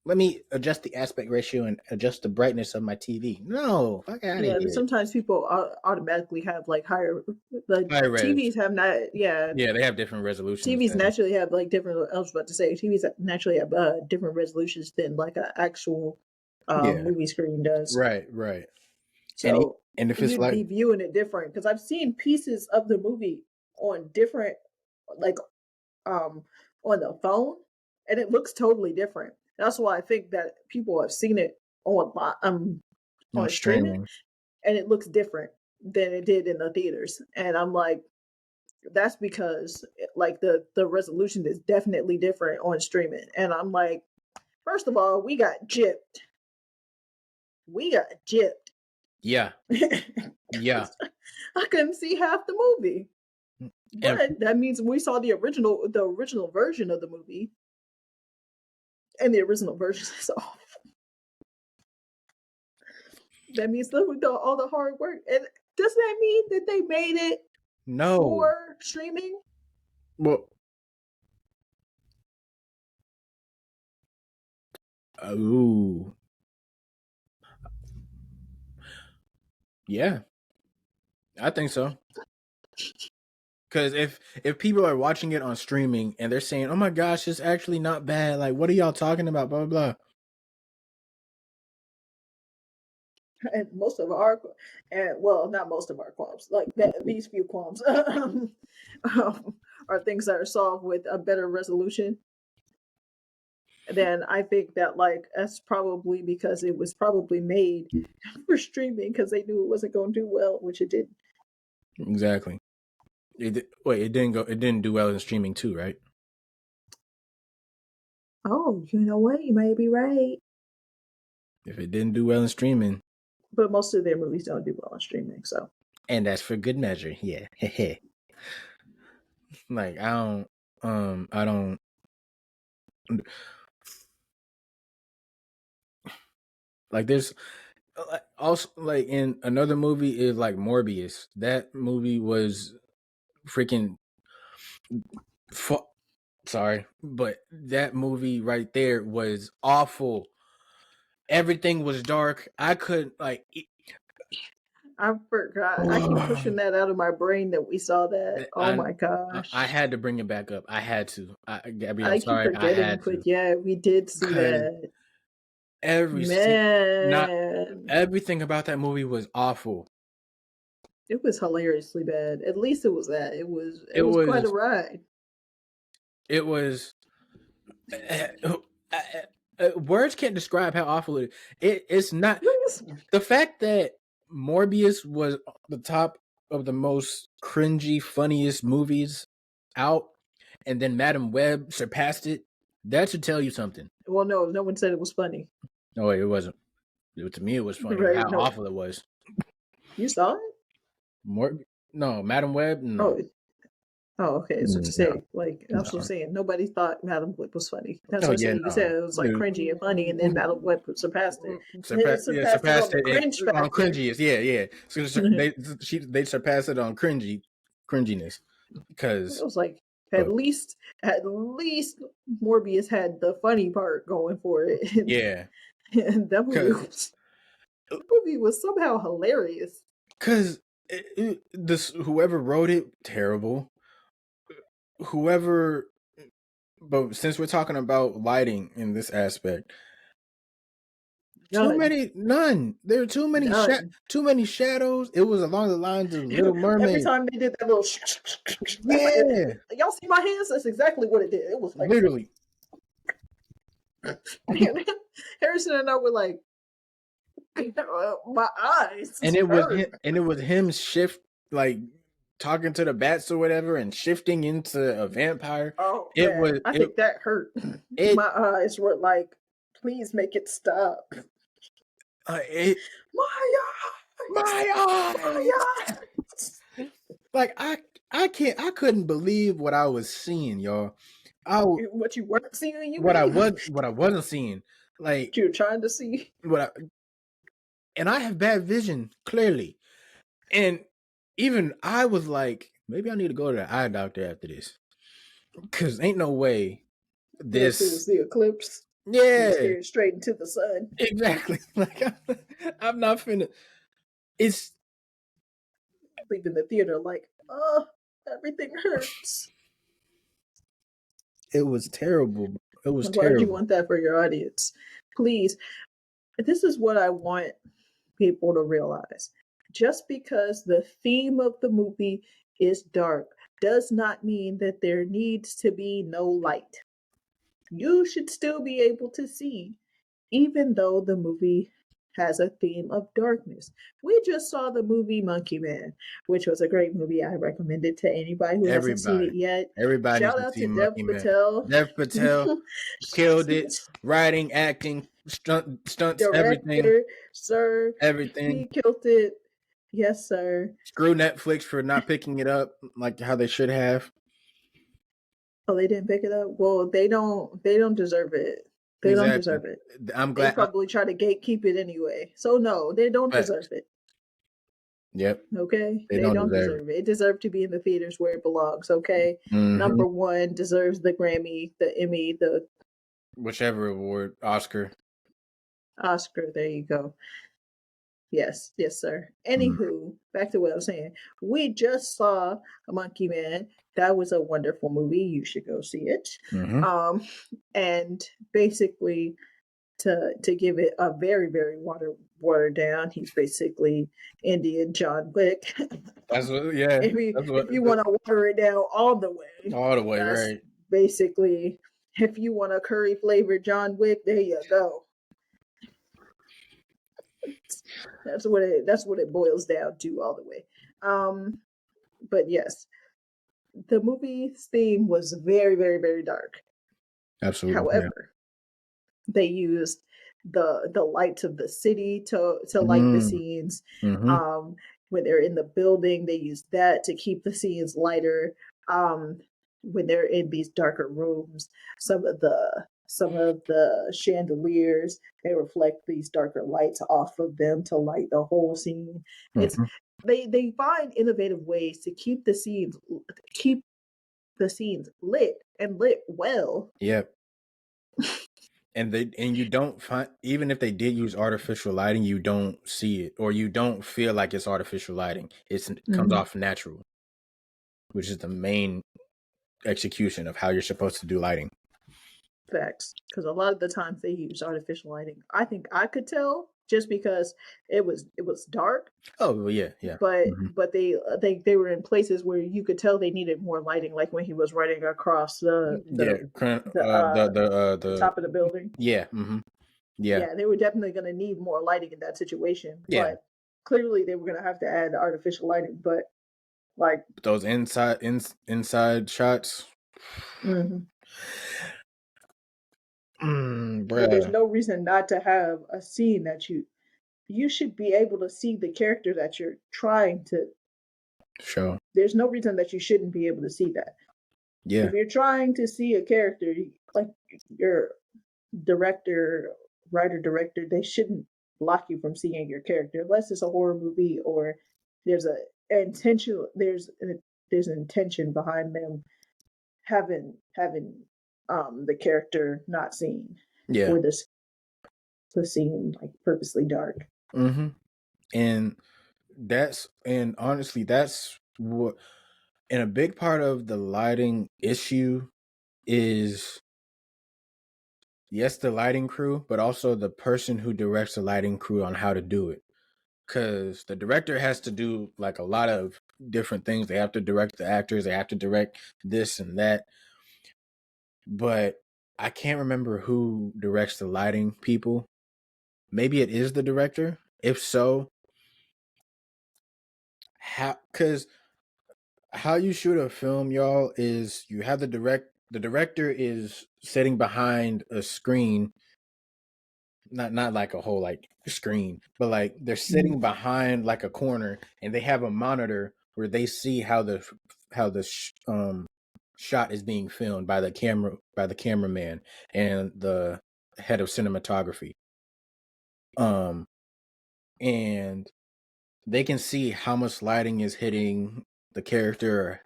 Speaker 1: Let me adjust the aspect ratio and adjust the brightness of my TV. No, fuck out of
Speaker 2: Yeah,
Speaker 1: here.
Speaker 2: sometimes people automatically have like higher like
Speaker 1: High res.
Speaker 2: TVs have not yeah
Speaker 1: Yeah, they have different resolutions
Speaker 2: TVs
Speaker 1: than.
Speaker 2: naturally have like different. I was about to say TVs naturally have different resolutions than like an actual
Speaker 1: Yeah,
Speaker 2: movie screen does.
Speaker 1: right, right. And
Speaker 2: So
Speaker 1: and if it's
Speaker 2: you'd
Speaker 1: like,
Speaker 2: be viewing it different because I've seen pieces of the movie on different like um on the phone and it looks totally different. That's why I think that people have seen it on streaming
Speaker 1: streaming.
Speaker 2: and it looks different than it did in the theaters. And I'm like, that's because like the resolution is definitely different on streaming. And I'm like, first of all, we got gypped. We got gypped.
Speaker 1: Yeah, yeah.
Speaker 2: I couldn't see half the movie.
Speaker 1: And
Speaker 2: But that means we saw the original version of the movie, and the original version is off. That means all the hard work. And does that mean that they made it
Speaker 1: no,
Speaker 2: for streaming?
Speaker 1: well, ooh, yeah, I think so. Because if people are watching it on streaming and they're saying, "Oh my gosh, it's actually not bad," like, what are y'all talking about? Blah blah blah.
Speaker 2: And most of our, and well, not most of our qualms, like these few qualms, are things that are solved with a better resolution. Then I think that like that's probably because it was probably made for streaming because they knew it wasn't going to do well, which it did.
Speaker 1: Exactly. Wait, it didn't go. It didn't do well in streaming too, right?
Speaker 2: Oh, you know what? You may be right.
Speaker 1: If it didn't do well in streaming,
Speaker 2: But most of their movies don't do well on streaming, so.
Speaker 1: and that's for good measure. Yeah. Like I don't like there's also like in another movie is like Morbius. That movie was freaking sorry, but that movie right there was awful. Everything was dark. I couldn't like
Speaker 2: I forgot. I keep pushing that out of my brain that we saw that. Oh
Speaker 1: I
Speaker 2: my
Speaker 1: I
Speaker 2: gosh.
Speaker 1: had to bring it back up. I had to. Gabby, I'm
Speaker 2: I keep
Speaker 1: sorry. I
Speaker 2: forgetting,
Speaker 1: had to
Speaker 2: but yeah, we did see
Speaker 1: because
Speaker 2: that.
Speaker 1: not
Speaker 2: Man,
Speaker 1: everything about that movie was awful.
Speaker 2: it was hilariously bad. At least it was that. It
Speaker 1: It
Speaker 2: was quite a
Speaker 1: was
Speaker 2: ride.
Speaker 1: it was words can't describe how awful it is. It's not the fact that Morbius was the top of the most cringy, funniest movies out, and then Madam Web surpassed it. That should tell you something.
Speaker 2: Well, no one said it was funny.
Speaker 1: No, it wasn't. To me, it was funny
Speaker 2: Right?
Speaker 1: how
Speaker 2: No,
Speaker 1: awful it was.
Speaker 2: you saw it?
Speaker 1: More, no, Madam Web, no,
Speaker 2: Oh, oh, okay. That's what you
Speaker 1: no,
Speaker 2: say. Like that's what I'm
Speaker 1: no.
Speaker 2: saying. Nobody thought Madam Web was funny. That's
Speaker 1: Oh
Speaker 2: what I'm
Speaker 1: yeah,
Speaker 2: saying. You said
Speaker 1: no,
Speaker 2: it was like
Speaker 1: no.
Speaker 2: cringy and funny, and then Madam Web surpassed it. It surpassed it on
Speaker 1: Surpassed
Speaker 2: the
Speaker 1: it
Speaker 2: cringe
Speaker 1: on
Speaker 2: factor.
Speaker 1: cringiest. Yeah. So they surpassed it on cringiness
Speaker 2: It
Speaker 1: because
Speaker 2: was like
Speaker 1: but
Speaker 2: at least Morbius had the funny part going for it.
Speaker 1: yeah,
Speaker 2: And
Speaker 1: because
Speaker 2: that movie was somehow hilarious.
Speaker 1: because this whoever wrote it terrible. Whoever, but since we're talking about lighting in this aspect, none. There are
Speaker 2: None.
Speaker 1: too many shadows. It was along the lines of Little
Speaker 2: Every
Speaker 1: Mermaid.
Speaker 2: time they did that little, that's like,
Speaker 1: Yeah,
Speaker 2: y'all see my hands? That's exactly what it did. It was like
Speaker 1: literally.
Speaker 2: Harrison and I were like, my eyes
Speaker 1: And it was him,
Speaker 2: hurt.
Speaker 1: and it was him shift like talking to the bats or whatever and shifting into a vampire.
Speaker 2: Oh
Speaker 1: It
Speaker 2: man,
Speaker 1: was
Speaker 2: I think that hurt.
Speaker 1: it
Speaker 2: My eyes were like, please make it stop.
Speaker 1: it
Speaker 2: My
Speaker 1: my
Speaker 2: eyes.
Speaker 1: eyes. Like I couldn't believe what I was seeing, y'all.
Speaker 2: What you weren't seeing, you mean?
Speaker 1: What I wasn't seeing. Like
Speaker 2: You're trying to see.
Speaker 1: and I have bad vision, clearly. And even I was like, maybe I need to go to the eye doctor after this. Cause ain't no way
Speaker 2: Unless it was
Speaker 1: this
Speaker 2: the eclipse. You were
Speaker 1: yeah,
Speaker 2: staring straight into the sun.
Speaker 1: exactly. Like I'm not finna it's
Speaker 2: Leaving the theater like, oh, everything hurts.
Speaker 1: it was terrible. It was
Speaker 2: Why would you
Speaker 1: terrible.
Speaker 2: want that for your audience? Please. This is what I want people to realize. Just because the theme of the movie is dark does not mean that there needs to be no light. You should still be able to see, even though the movie has a theme of darkness. We just saw the movie Monkey Man, which was a great movie. I recommend it to anybody who hasn't seen it yet.
Speaker 1: Everybody needs
Speaker 2: Shout
Speaker 1: to
Speaker 2: out
Speaker 1: see
Speaker 2: to Dev
Speaker 1: Monkey Man.
Speaker 2: Patel.
Speaker 1: Dev Patel killed it. Writing, acting, stunts, everything.
Speaker 2: Director, sir,
Speaker 1: Everything.
Speaker 2: he killed it. Yes, sir.
Speaker 1: Screw Netflix for not picking it up like how they should have.
Speaker 2: Oh, they didn't pick it up. Well, they don't deserve it. They don't
Speaker 1: Exactly.
Speaker 2: deserve it.
Speaker 1: I'm
Speaker 2: They
Speaker 1: glad.
Speaker 2: probably try to gatekeep it anyway. So no, they don't deserve
Speaker 1: Facts.
Speaker 2: it.
Speaker 1: Yep.
Speaker 2: Okay,
Speaker 1: They
Speaker 2: they
Speaker 1: don't
Speaker 2: don't
Speaker 1: deserve it.
Speaker 2: deserve it. It deserves to be in the theaters where it belongs. Okay,
Speaker 1: Mm-hmm.
Speaker 2: number one deserves the Grammy, the Emmy, the
Speaker 1: Whichever award, Oscar.
Speaker 2: Oscar. There you go. Yes, yes, sir.
Speaker 1: Mm.
Speaker 2: Anywho, back to what I was saying. We just saw a Monkey Man. That was a wonderful movie. You should go see it.
Speaker 1: Mm-hmm.
Speaker 2: Um, and basically, to give it a very watered down, he's basically Indian John Wick.
Speaker 1: That's what. Yeah. That's what.
Speaker 2: If you want to water it down all the way,
Speaker 1: All the way,
Speaker 2: that's
Speaker 1: right?
Speaker 2: basically if you want a curry flavored John Wick, there you go. That's what it boils down to all the way. Um, but yes, the movie's theme was very dark.
Speaker 1: Absolutely. Yeah.
Speaker 2: However, they used the lights of the city to light the
Speaker 1: Mm.
Speaker 2: scenes.
Speaker 1: Mm-hmm.
Speaker 2: Um, when they're in the building, they use that to keep the scenes lighter. Um, when they're in these darker rooms, some of the chandeliers they reflect these darker lights off of them to light the whole scene. It's
Speaker 1: Mm-hmm.
Speaker 2: they find innovative ways to keep the scenes lit and lit well.
Speaker 1: Yep. And you don't find, even if they did use artificial lighting, you don't see it or you don't feel like it's artificial lighting. It comes
Speaker 2: Mm-hmm.
Speaker 1: off natural, which is the main execution of how you're supposed to do lighting.
Speaker 2: Facts, because a lot of the times they use artificial lighting. I think I could tell just because it was dark,
Speaker 1: Oh well, yeah, yeah.
Speaker 2: but
Speaker 1: Mm-hmm.
Speaker 2: they were in places where you could tell they needed more lighting, like when he was running across
Speaker 1: Yeah,
Speaker 2: the uh the
Speaker 1: the
Speaker 2: top of the building.
Speaker 1: yeah, mm-hmm. Yeah,
Speaker 2: Yeah, they were definitely going to need more lighting in that situation,
Speaker 1: yeah.
Speaker 2: but clearly they were going to have to add artificial lighting. But like,
Speaker 1: Those inside shots,
Speaker 2: mhm. But there's
Speaker 1: bruh.
Speaker 2: no reason not to have a scene that you should be able to see the character that you're trying to.
Speaker 1: Sure.
Speaker 2: There's no reason that you shouldn't be able to see that.
Speaker 1: Yeah,
Speaker 2: If you're trying to see a character, like your director, writer, director, they shouldn't block you from seeing your character unless it's a horror movie or there's a intention. There's an intention behind them having the character not seen
Speaker 1: yeah.
Speaker 2: or the scene like purposely dark.
Speaker 1: Mm-hmm. And and honestly, that's what. And a big part of the lighting issue is, yes, the lighting crew, but also the person who directs the lighting crew on how to do it. Because the director has to do like a lot of different things. They have to direct the actors, they have to direct this and that. But I can't remember who directs the lighting people. Maybe it is the director. If so, because how you shoot a film, y'all, is you have the director is sitting behind a screen, not like a whole like screen, but like they're
Speaker 2: Mm-hmm.
Speaker 1: sitting behind like a corner and they have a monitor where they see how the shot is being filmed by the cameraman and the head of cinematography. Um and they can see how much lighting is hitting the character or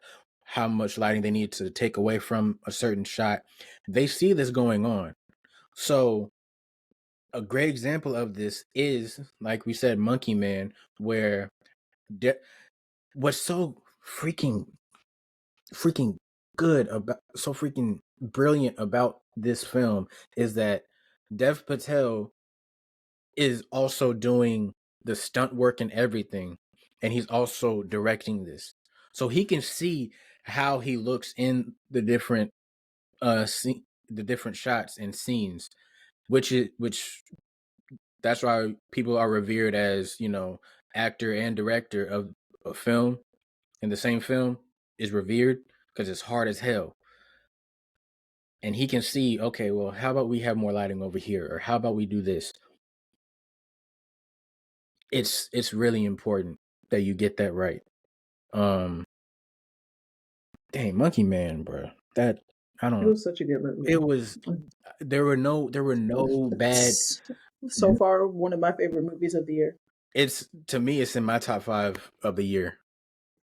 Speaker 1: how much lighting they need to take away from a certain shot. They see this going on. So a great example of this is, like we said, Monkey Man, where de- what's so freaking good about, so freaking brilliant about this film is that Dev Patel is also doing the stunt work and everything, and he's also directing this, so he can see how he looks in the different the different shots and scenes, which that's why people are revered as, actor and director of a film in the same film is revered because it's hard as hell. And he can see, okay, well, how about we have more lighting over here, or how about we do this? It's really important. that you get that right. Dang, Monkey Man, bro. That I
Speaker 2: It
Speaker 1: don't.
Speaker 2: was such a good movie.
Speaker 1: It was. There were no bad.
Speaker 2: It's so far one of my favorite movies of the year.
Speaker 1: It's to me. It's in my top 5 of the year.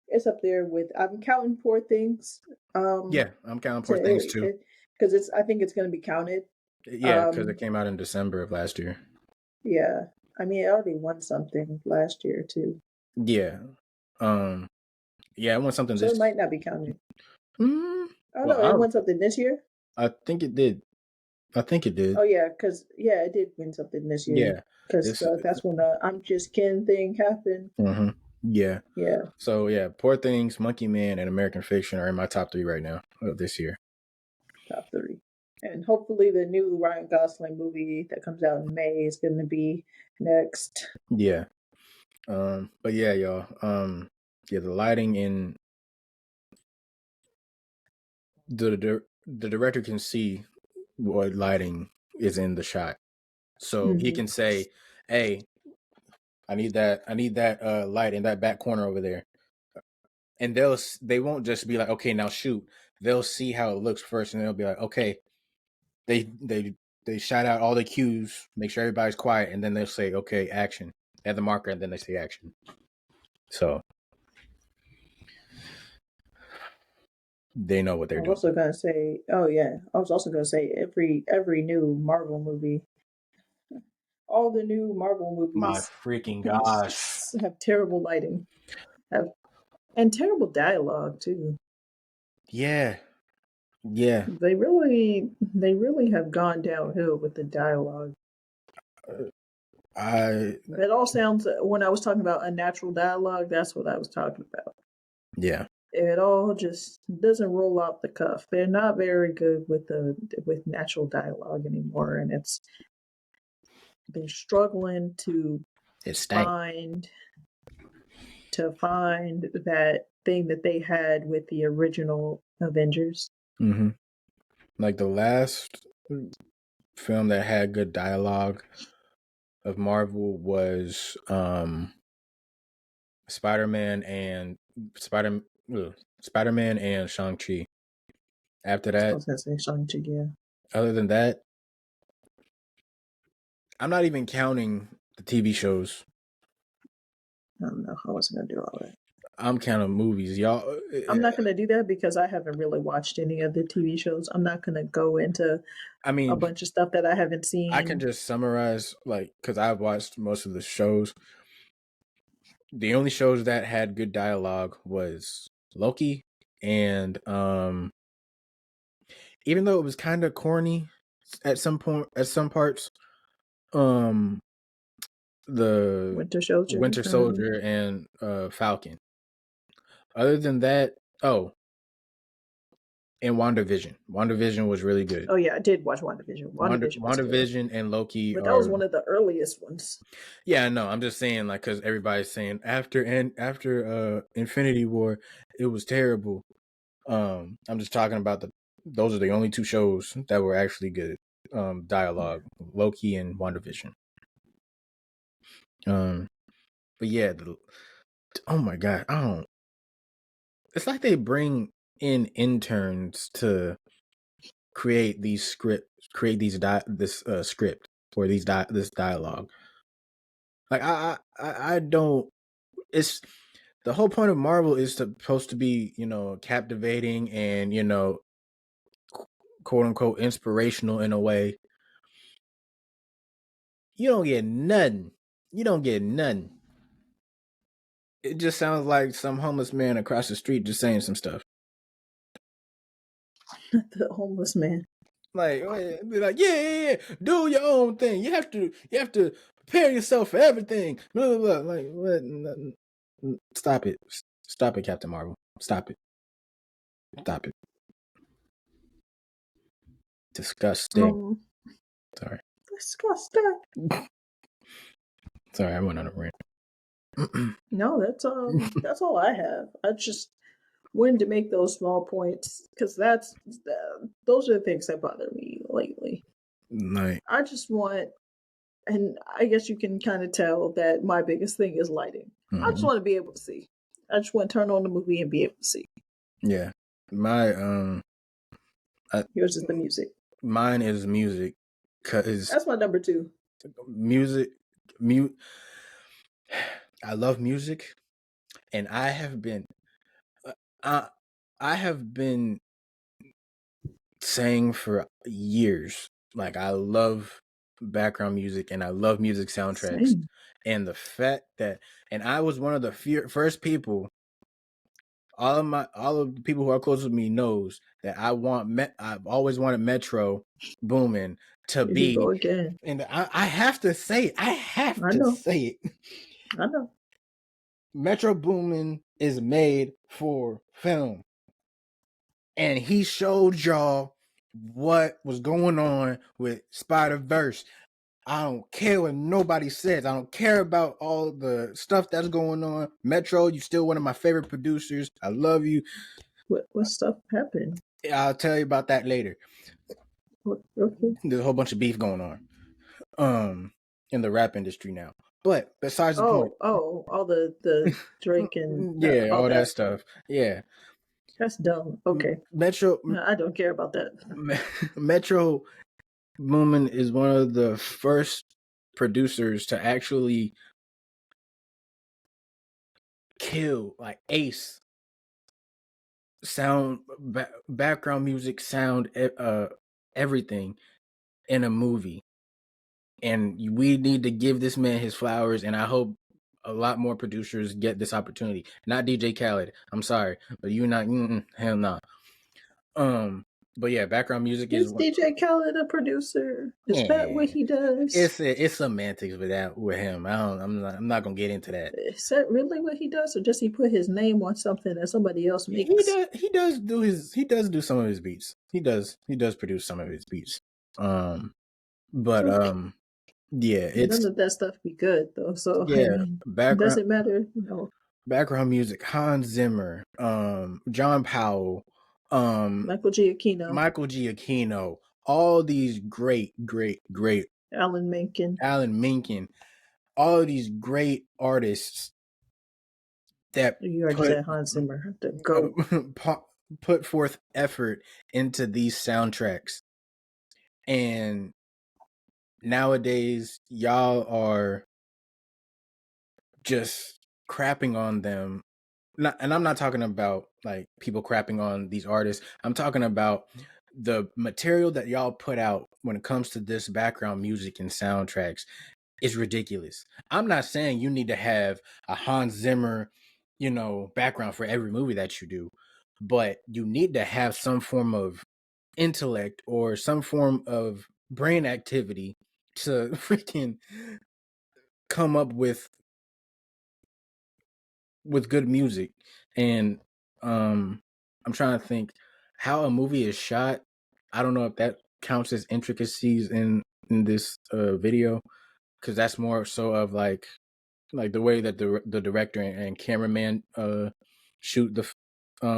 Speaker 2: It's up there with I'm counting Poor Things.
Speaker 1: Yeah, I'm counting Poor Things
Speaker 2: To
Speaker 1: too.
Speaker 2: because it's I think it's going to be counted.
Speaker 1: Yeah, because it
Speaker 2: Um,
Speaker 1: came out in December of last year.
Speaker 2: yeah, I mean it already won something last year too,
Speaker 1: Yeah. Um. Yeah, I want something
Speaker 2: so it
Speaker 1: this.
Speaker 2: might not be counted. Oh
Speaker 1: Well,
Speaker 2: no, it won something this year.
Speaker 1: I think it did. I think it did.
Speaker 2: Oh yeah, because yeah, it did win something this year.
Speaker 1: Yeah.
Speaker 2: Because
Speaker 1: It's.
Speaker 2: that's when the I'm Just Ken thing happened.
Speaker 1: Yeah.
Speaker 2: Yeah,
Speaker 1: So yeah, Poor Things, Monkey Man, and American Fiction are in my top 3 right now of this year.
Speaker 2: top three. And hopefully the new Ryan Gosling movie that comes out in May is going to be next.
Speaker 1: Yeah. But yeah, y'all. Yeah, the lighting in the director can see what lighting is in the shot, so he
Speaker 2: Mm-hmm.
Speaker 1: can say, "Hey, I need that light in that back corner over there," and they won't just be like, "Okay, now shoot." They'll see how it looks first, and they'll be like, "Okay." They shout out all the cues, make sure everybody's quiet, and then they'll say, "Okay, action," at the marker, and then they say action. So they know what
Speaker 2: I
Speaker 1: they're
Speaker 2: was
Speaker 1: doing.
Speaker 2: also gonna say, oh yeah, I was also gonna say every new Marvel movie, all the new Marvel
Speaker 1: My
Speaker 2: movies
Speaker 1: freaking gosh.
Speaker 2: have terrible lighting, have and terrible dialogue too.
Speaker 1: Yeah. Yeah.
Speaker 2: They really have gone downhill with the dialogue.
Speaker 1: I
Speaker 2: It all sounds when I was talking about unnatural dialogue, that's what I was talking about.
Speaker 1: yeah.
Speaker 2: It all just doesn't roll off the cuff. They're not very good with natural dialogue anymore, and they're struggling
Speaker 1: It stank.
Speaker 2: find find that thing that they had with the original Avengers.
Speaker 1: Mm-hmm. Like the last film that had good dialogue of Marvel was Spider-Man and Spider Spider-Man and Shang-Chi. After
Speaker 2: I
Speaker 1: that,
Speaker 2: was gonna say Shang-Chi, yeah.
Speaker 1: other than that, I'm not even counting the TV shows.
Speaker 2: I don't know. I wasn't gonna do all that.
Speaker 1: I'm counting movies, y'all.
Speaker 2: I'm not gonna do that because I haven't really watched any of the TV shows. I'm not gonna go into
Speaker 1: I
Speaker 2: a
Speaker 1: mean,
Speaker 2: bunch of stuff that I haven't
Speaker 1: I can
Speaker 2: seen.
Speaker 1: just summarize, like, because I've watched most of the shows. The only shows that had good dialogue was Loki, and even though it was kind of corny at some parts, um, the
Speaker 2: Winter Soldier.
Speaker 1: Winter Soldier and Falcon. Other than that, oh, and WandaVision. WandaVision was really good.
Speaker 2: Oh yeah, I did watch WandaVision. WandaVision was good,
Speaker 1: WandaVision and Loki
Speaker 2: but that was
Speaker 1: are.
Speaker 2: one of the earliest ones.
Speaker 1: Yeah, no, I'm just saying, like, because everybody's saying after Infinity War, it was terrible. I'm just talking about those are the only 2 shows that were actually good.
Speaker 2: Yeah.
Speaker 1: Dialogue, Loki and WandaVision. Um, but yeah, oh my god, I don't. It's like they bring in interns to create this script or this dialogue. Like I don't. It's the whole point of Marvel is supposed to be, captivating and, quote unquote inspirational in a way. You don't get nothing. You don't get nothing. It just sounds like some homeless man across the street just saying some stuff.
Speaker 2: The homeless man.
Speaker 1: Like, be like, yeah, do your own thing. You have to prepare yourself for everything. Blah, blah, blah. Like, what? Stop it. Stop it, Captain Marvel. Stop it. Stop it. Disgusting. Sorry.
Speaker 2: Disgusting.
Speaker 1: Sorry, I went on a rant.
Speaker 2: No, that's all I have. I just wanted to make those small points because those are the things that bother me lately.
Speaker 1: Like,
Speaker 2: I just want, and I guess you can kind of tell that my biggest thing is lighting. I just
Speaker 1: Hmm.
Speaker 2: want to be able to see. I just want to turn on the movie and be able to see.
Speaker 1: Yeah, my I,
Speaker 2: Yours is the music.
Speaker 1: mine is music, cause
Speaker 2: That's my number two.
Speaker 1: music, mute. I love music, and uh, I, I have been saying for years, like I love background music and I love music soundtracks,
Speaker 2: Same.
Speaker 1: and the fact that, and I was one of the first people. All of the people who are close with me knows that I've always wanted Metro Boomin to
Speaker 2: Here you go
Speaker 1: be,
Speaker 2: again.
Speaker 1: and I have to say it. I have
Speaker 2: I
Speaker 1: to
Speaker 2: know.
Speaker 1: say it.
Speaker 2: I know.
Speaker 1: Metro Boomin is made for film, and he showed y'all what was going on with Spider-Verse. I don't care what nobody says. I don't care about all the stuff that's going on. Metro, you still one of my favorite producers. I love you.
Speaker 2: What stuff happened?
Speaker 1: I'll tell you about that later.
Speaker 2: Okay.
Speaker 1: There's a whole bunch of beef going on in the rap industry now. But besides the point.
Speaker 2: All the Drake and
Speaker 1: Yeah,
Speaker 2: all
Speaker 1: all that
Speaker 2: that.
Speaker 1: stuff. Yeah.
Speaker 2: That's dumb. Okay.
Speaker 1: Metro
Speaker 2: No, I don't care about that.
Speaker 1: Metro Boomin is one of the first producers to actually kill, like ace sound, background music, sound, everything in a movie. And we need to give this man his flowers, and I hope a lot more producers get this opportunity. Not DJ Khaled. I'm sorry, but you not hell no. But yeah, background music is
Speaker 2: Is
Speaker 1: one.
Speaker 2: DJ Khaled a producer? Is that what
Speaker 1: Yeah,
Speaker 2: he does?
Speaker 1: it's semantics with him. I'm not gonna get into that.
Speaker 2: Is that really what he does, or does he put his name on something that somebody else makes?
Speaker 1: He does do some of his beats. He does produce some of his beats. Um, but
Speaker 2: Okay.
Speaker 1: yeah,
Speaker 2: None
Speaker 1: it's
Speaker 2: of that stuff be good though. So I
Speaker 1: yeah,
Speaker 2: mean, does
Speaker 1: background
Speaker 2: it matter? No.
Speaker 1: background music. Hans Zimmer, John Powell, um,
Speaker 2: Michael Giacchino,
Speaker 1: Michael Giacchino, all these great
Speaker 2: Alan Menken.
Speaker 1: Alan Menken, all these great artists that
Speaker 2: You already
Speaker 1: put
Speaker 2: said Hans Zimmer, the
Speaker 1: uh,
Speaker 2: goat.
Speaker 1: put forth effort into these soundtracks, and nowadays y'all are just crapping on them. And I'm not talking about like people crapping on these artists. I'm talking about the material that y'all put out when it comes to this background music and soundtracks is ridiculous. I'm not saying you need to have a Hans Zimmer, background for every movie that you do, but you need to have some form of intellect or some form of brain activity to freaking come up with good music. And I'm trying to think how a movie is shot. I don't know if that counts as intricacies in this video, because that's more so of like the way that the director and cameraman shoot the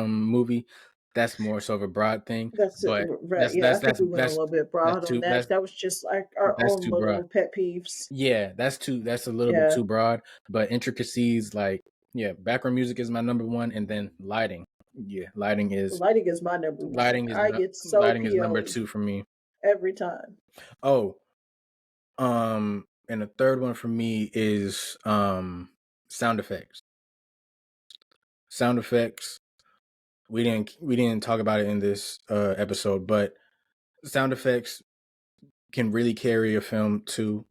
Speaker 1: movie. That's more so of a broad thing,
Speaker 2: That's it,
Speaker 1: but
Speaker 2: right. Yeah, I think we went a little bit
Speaker 1: that's
Speaker 2: broad on
Speaker 1: too
Speaker 2: that. That was just like our
Speaker 1: that's
Speaker 2: own
Speaker 1: too broad.
Speaker 2: little pet peeves.
Speaker 1: Yeah, that's a little bit
Speaker 2: Yeah,
Speaker 1: too broad. But intricacies, like, yeah, background music is my number one, and then lighting. Yeah,
Speaker 2: lighting is my number one.
Speaker 1: lighting is
Speaker 2: I
Speaker 1: not
Speaker 2: get so
Speaker 1: lighting is number
Speaker 2: PO'd
Speaker 1: two for me.
Speaker 2: every time.
Speaker 1: Oh, and the third one for me is sound effects. Sound effects. We didn't talk about it in this episode, but sound effects can really carry a film too,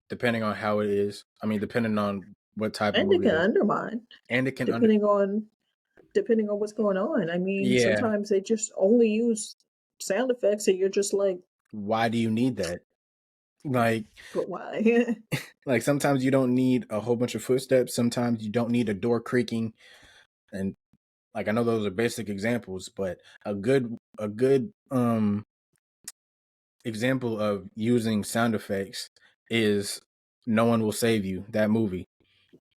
Speaker 1: depending on how it is. I mean, depending on what type of
Speaker 2: And it
Speaker 1: movie
Speaker 2: can
Speaker 1: it is,
Speaker 2: undermine
Speaker 1: and it can
Speaker 2: depending on what's going on. I mean,
Speaker 1: yeah.
Speaker 2: sometimes they just only use sound effects and you're just like,
Speaker 1: Why do you need that? Like,
Speaker 2: but why?
Speaker 1: like sometimes you don't need a whole bunch of footsteps. Sometimes you don't need a door creaking, and like I know those are basic examples, but a good example of using sound effects is No One Will Save You, that movie.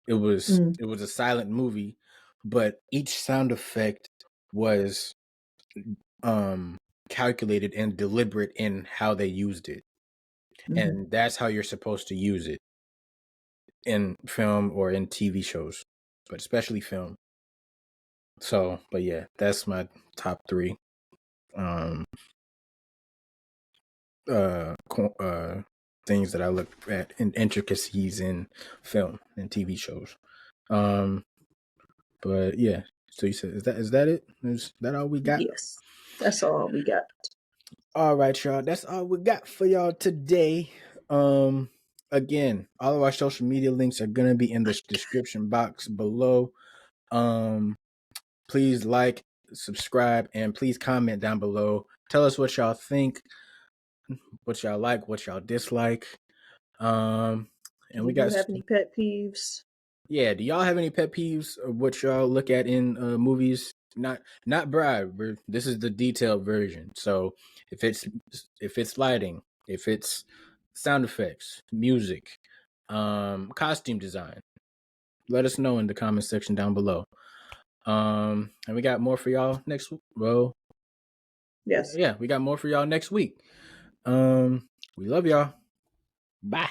Speaker 1: It was
Speaker 2: Mm,
Speaker 1: it was a silent movie, but each sound effect was calculated and deliberate in how they used it.
Speaker 2: mhm.
Speaker 1: And that's how you're supposed to use it in film or in TV shows. but especially film. So, but yeah, that's my top three um things that I look at in intricacies in film and TV shows. But yeah, so you said is that it? Is that all we got?
Speaker 2: Yes, that's all we got.
Speaker 1: All right, y'all. That's all we got for y'all today. Again, all of our social media links are gonna be in the description box below. Please like, subscribe, and please comment down below. Tell us what y'all think, what y'all like, what y'all dislike. And
Speaker 2: Do
Speaker 1: we
Speaker 2: you
Speaker 1: got
Speaker 2: have any pet peeves?
Speaker 1: yeah. Do y'all have any pet peeves of what y'all look at in movies? Not Bride. This is the detailed version. So if it's lighting, if it's sound effects, music, costume design, let us know in the comment section down below. And we got more for y'all next week. Well,
Speaker 2: Yes.
Speaker 1: yeah, we got more for y'all next week. We love y'all. Bye.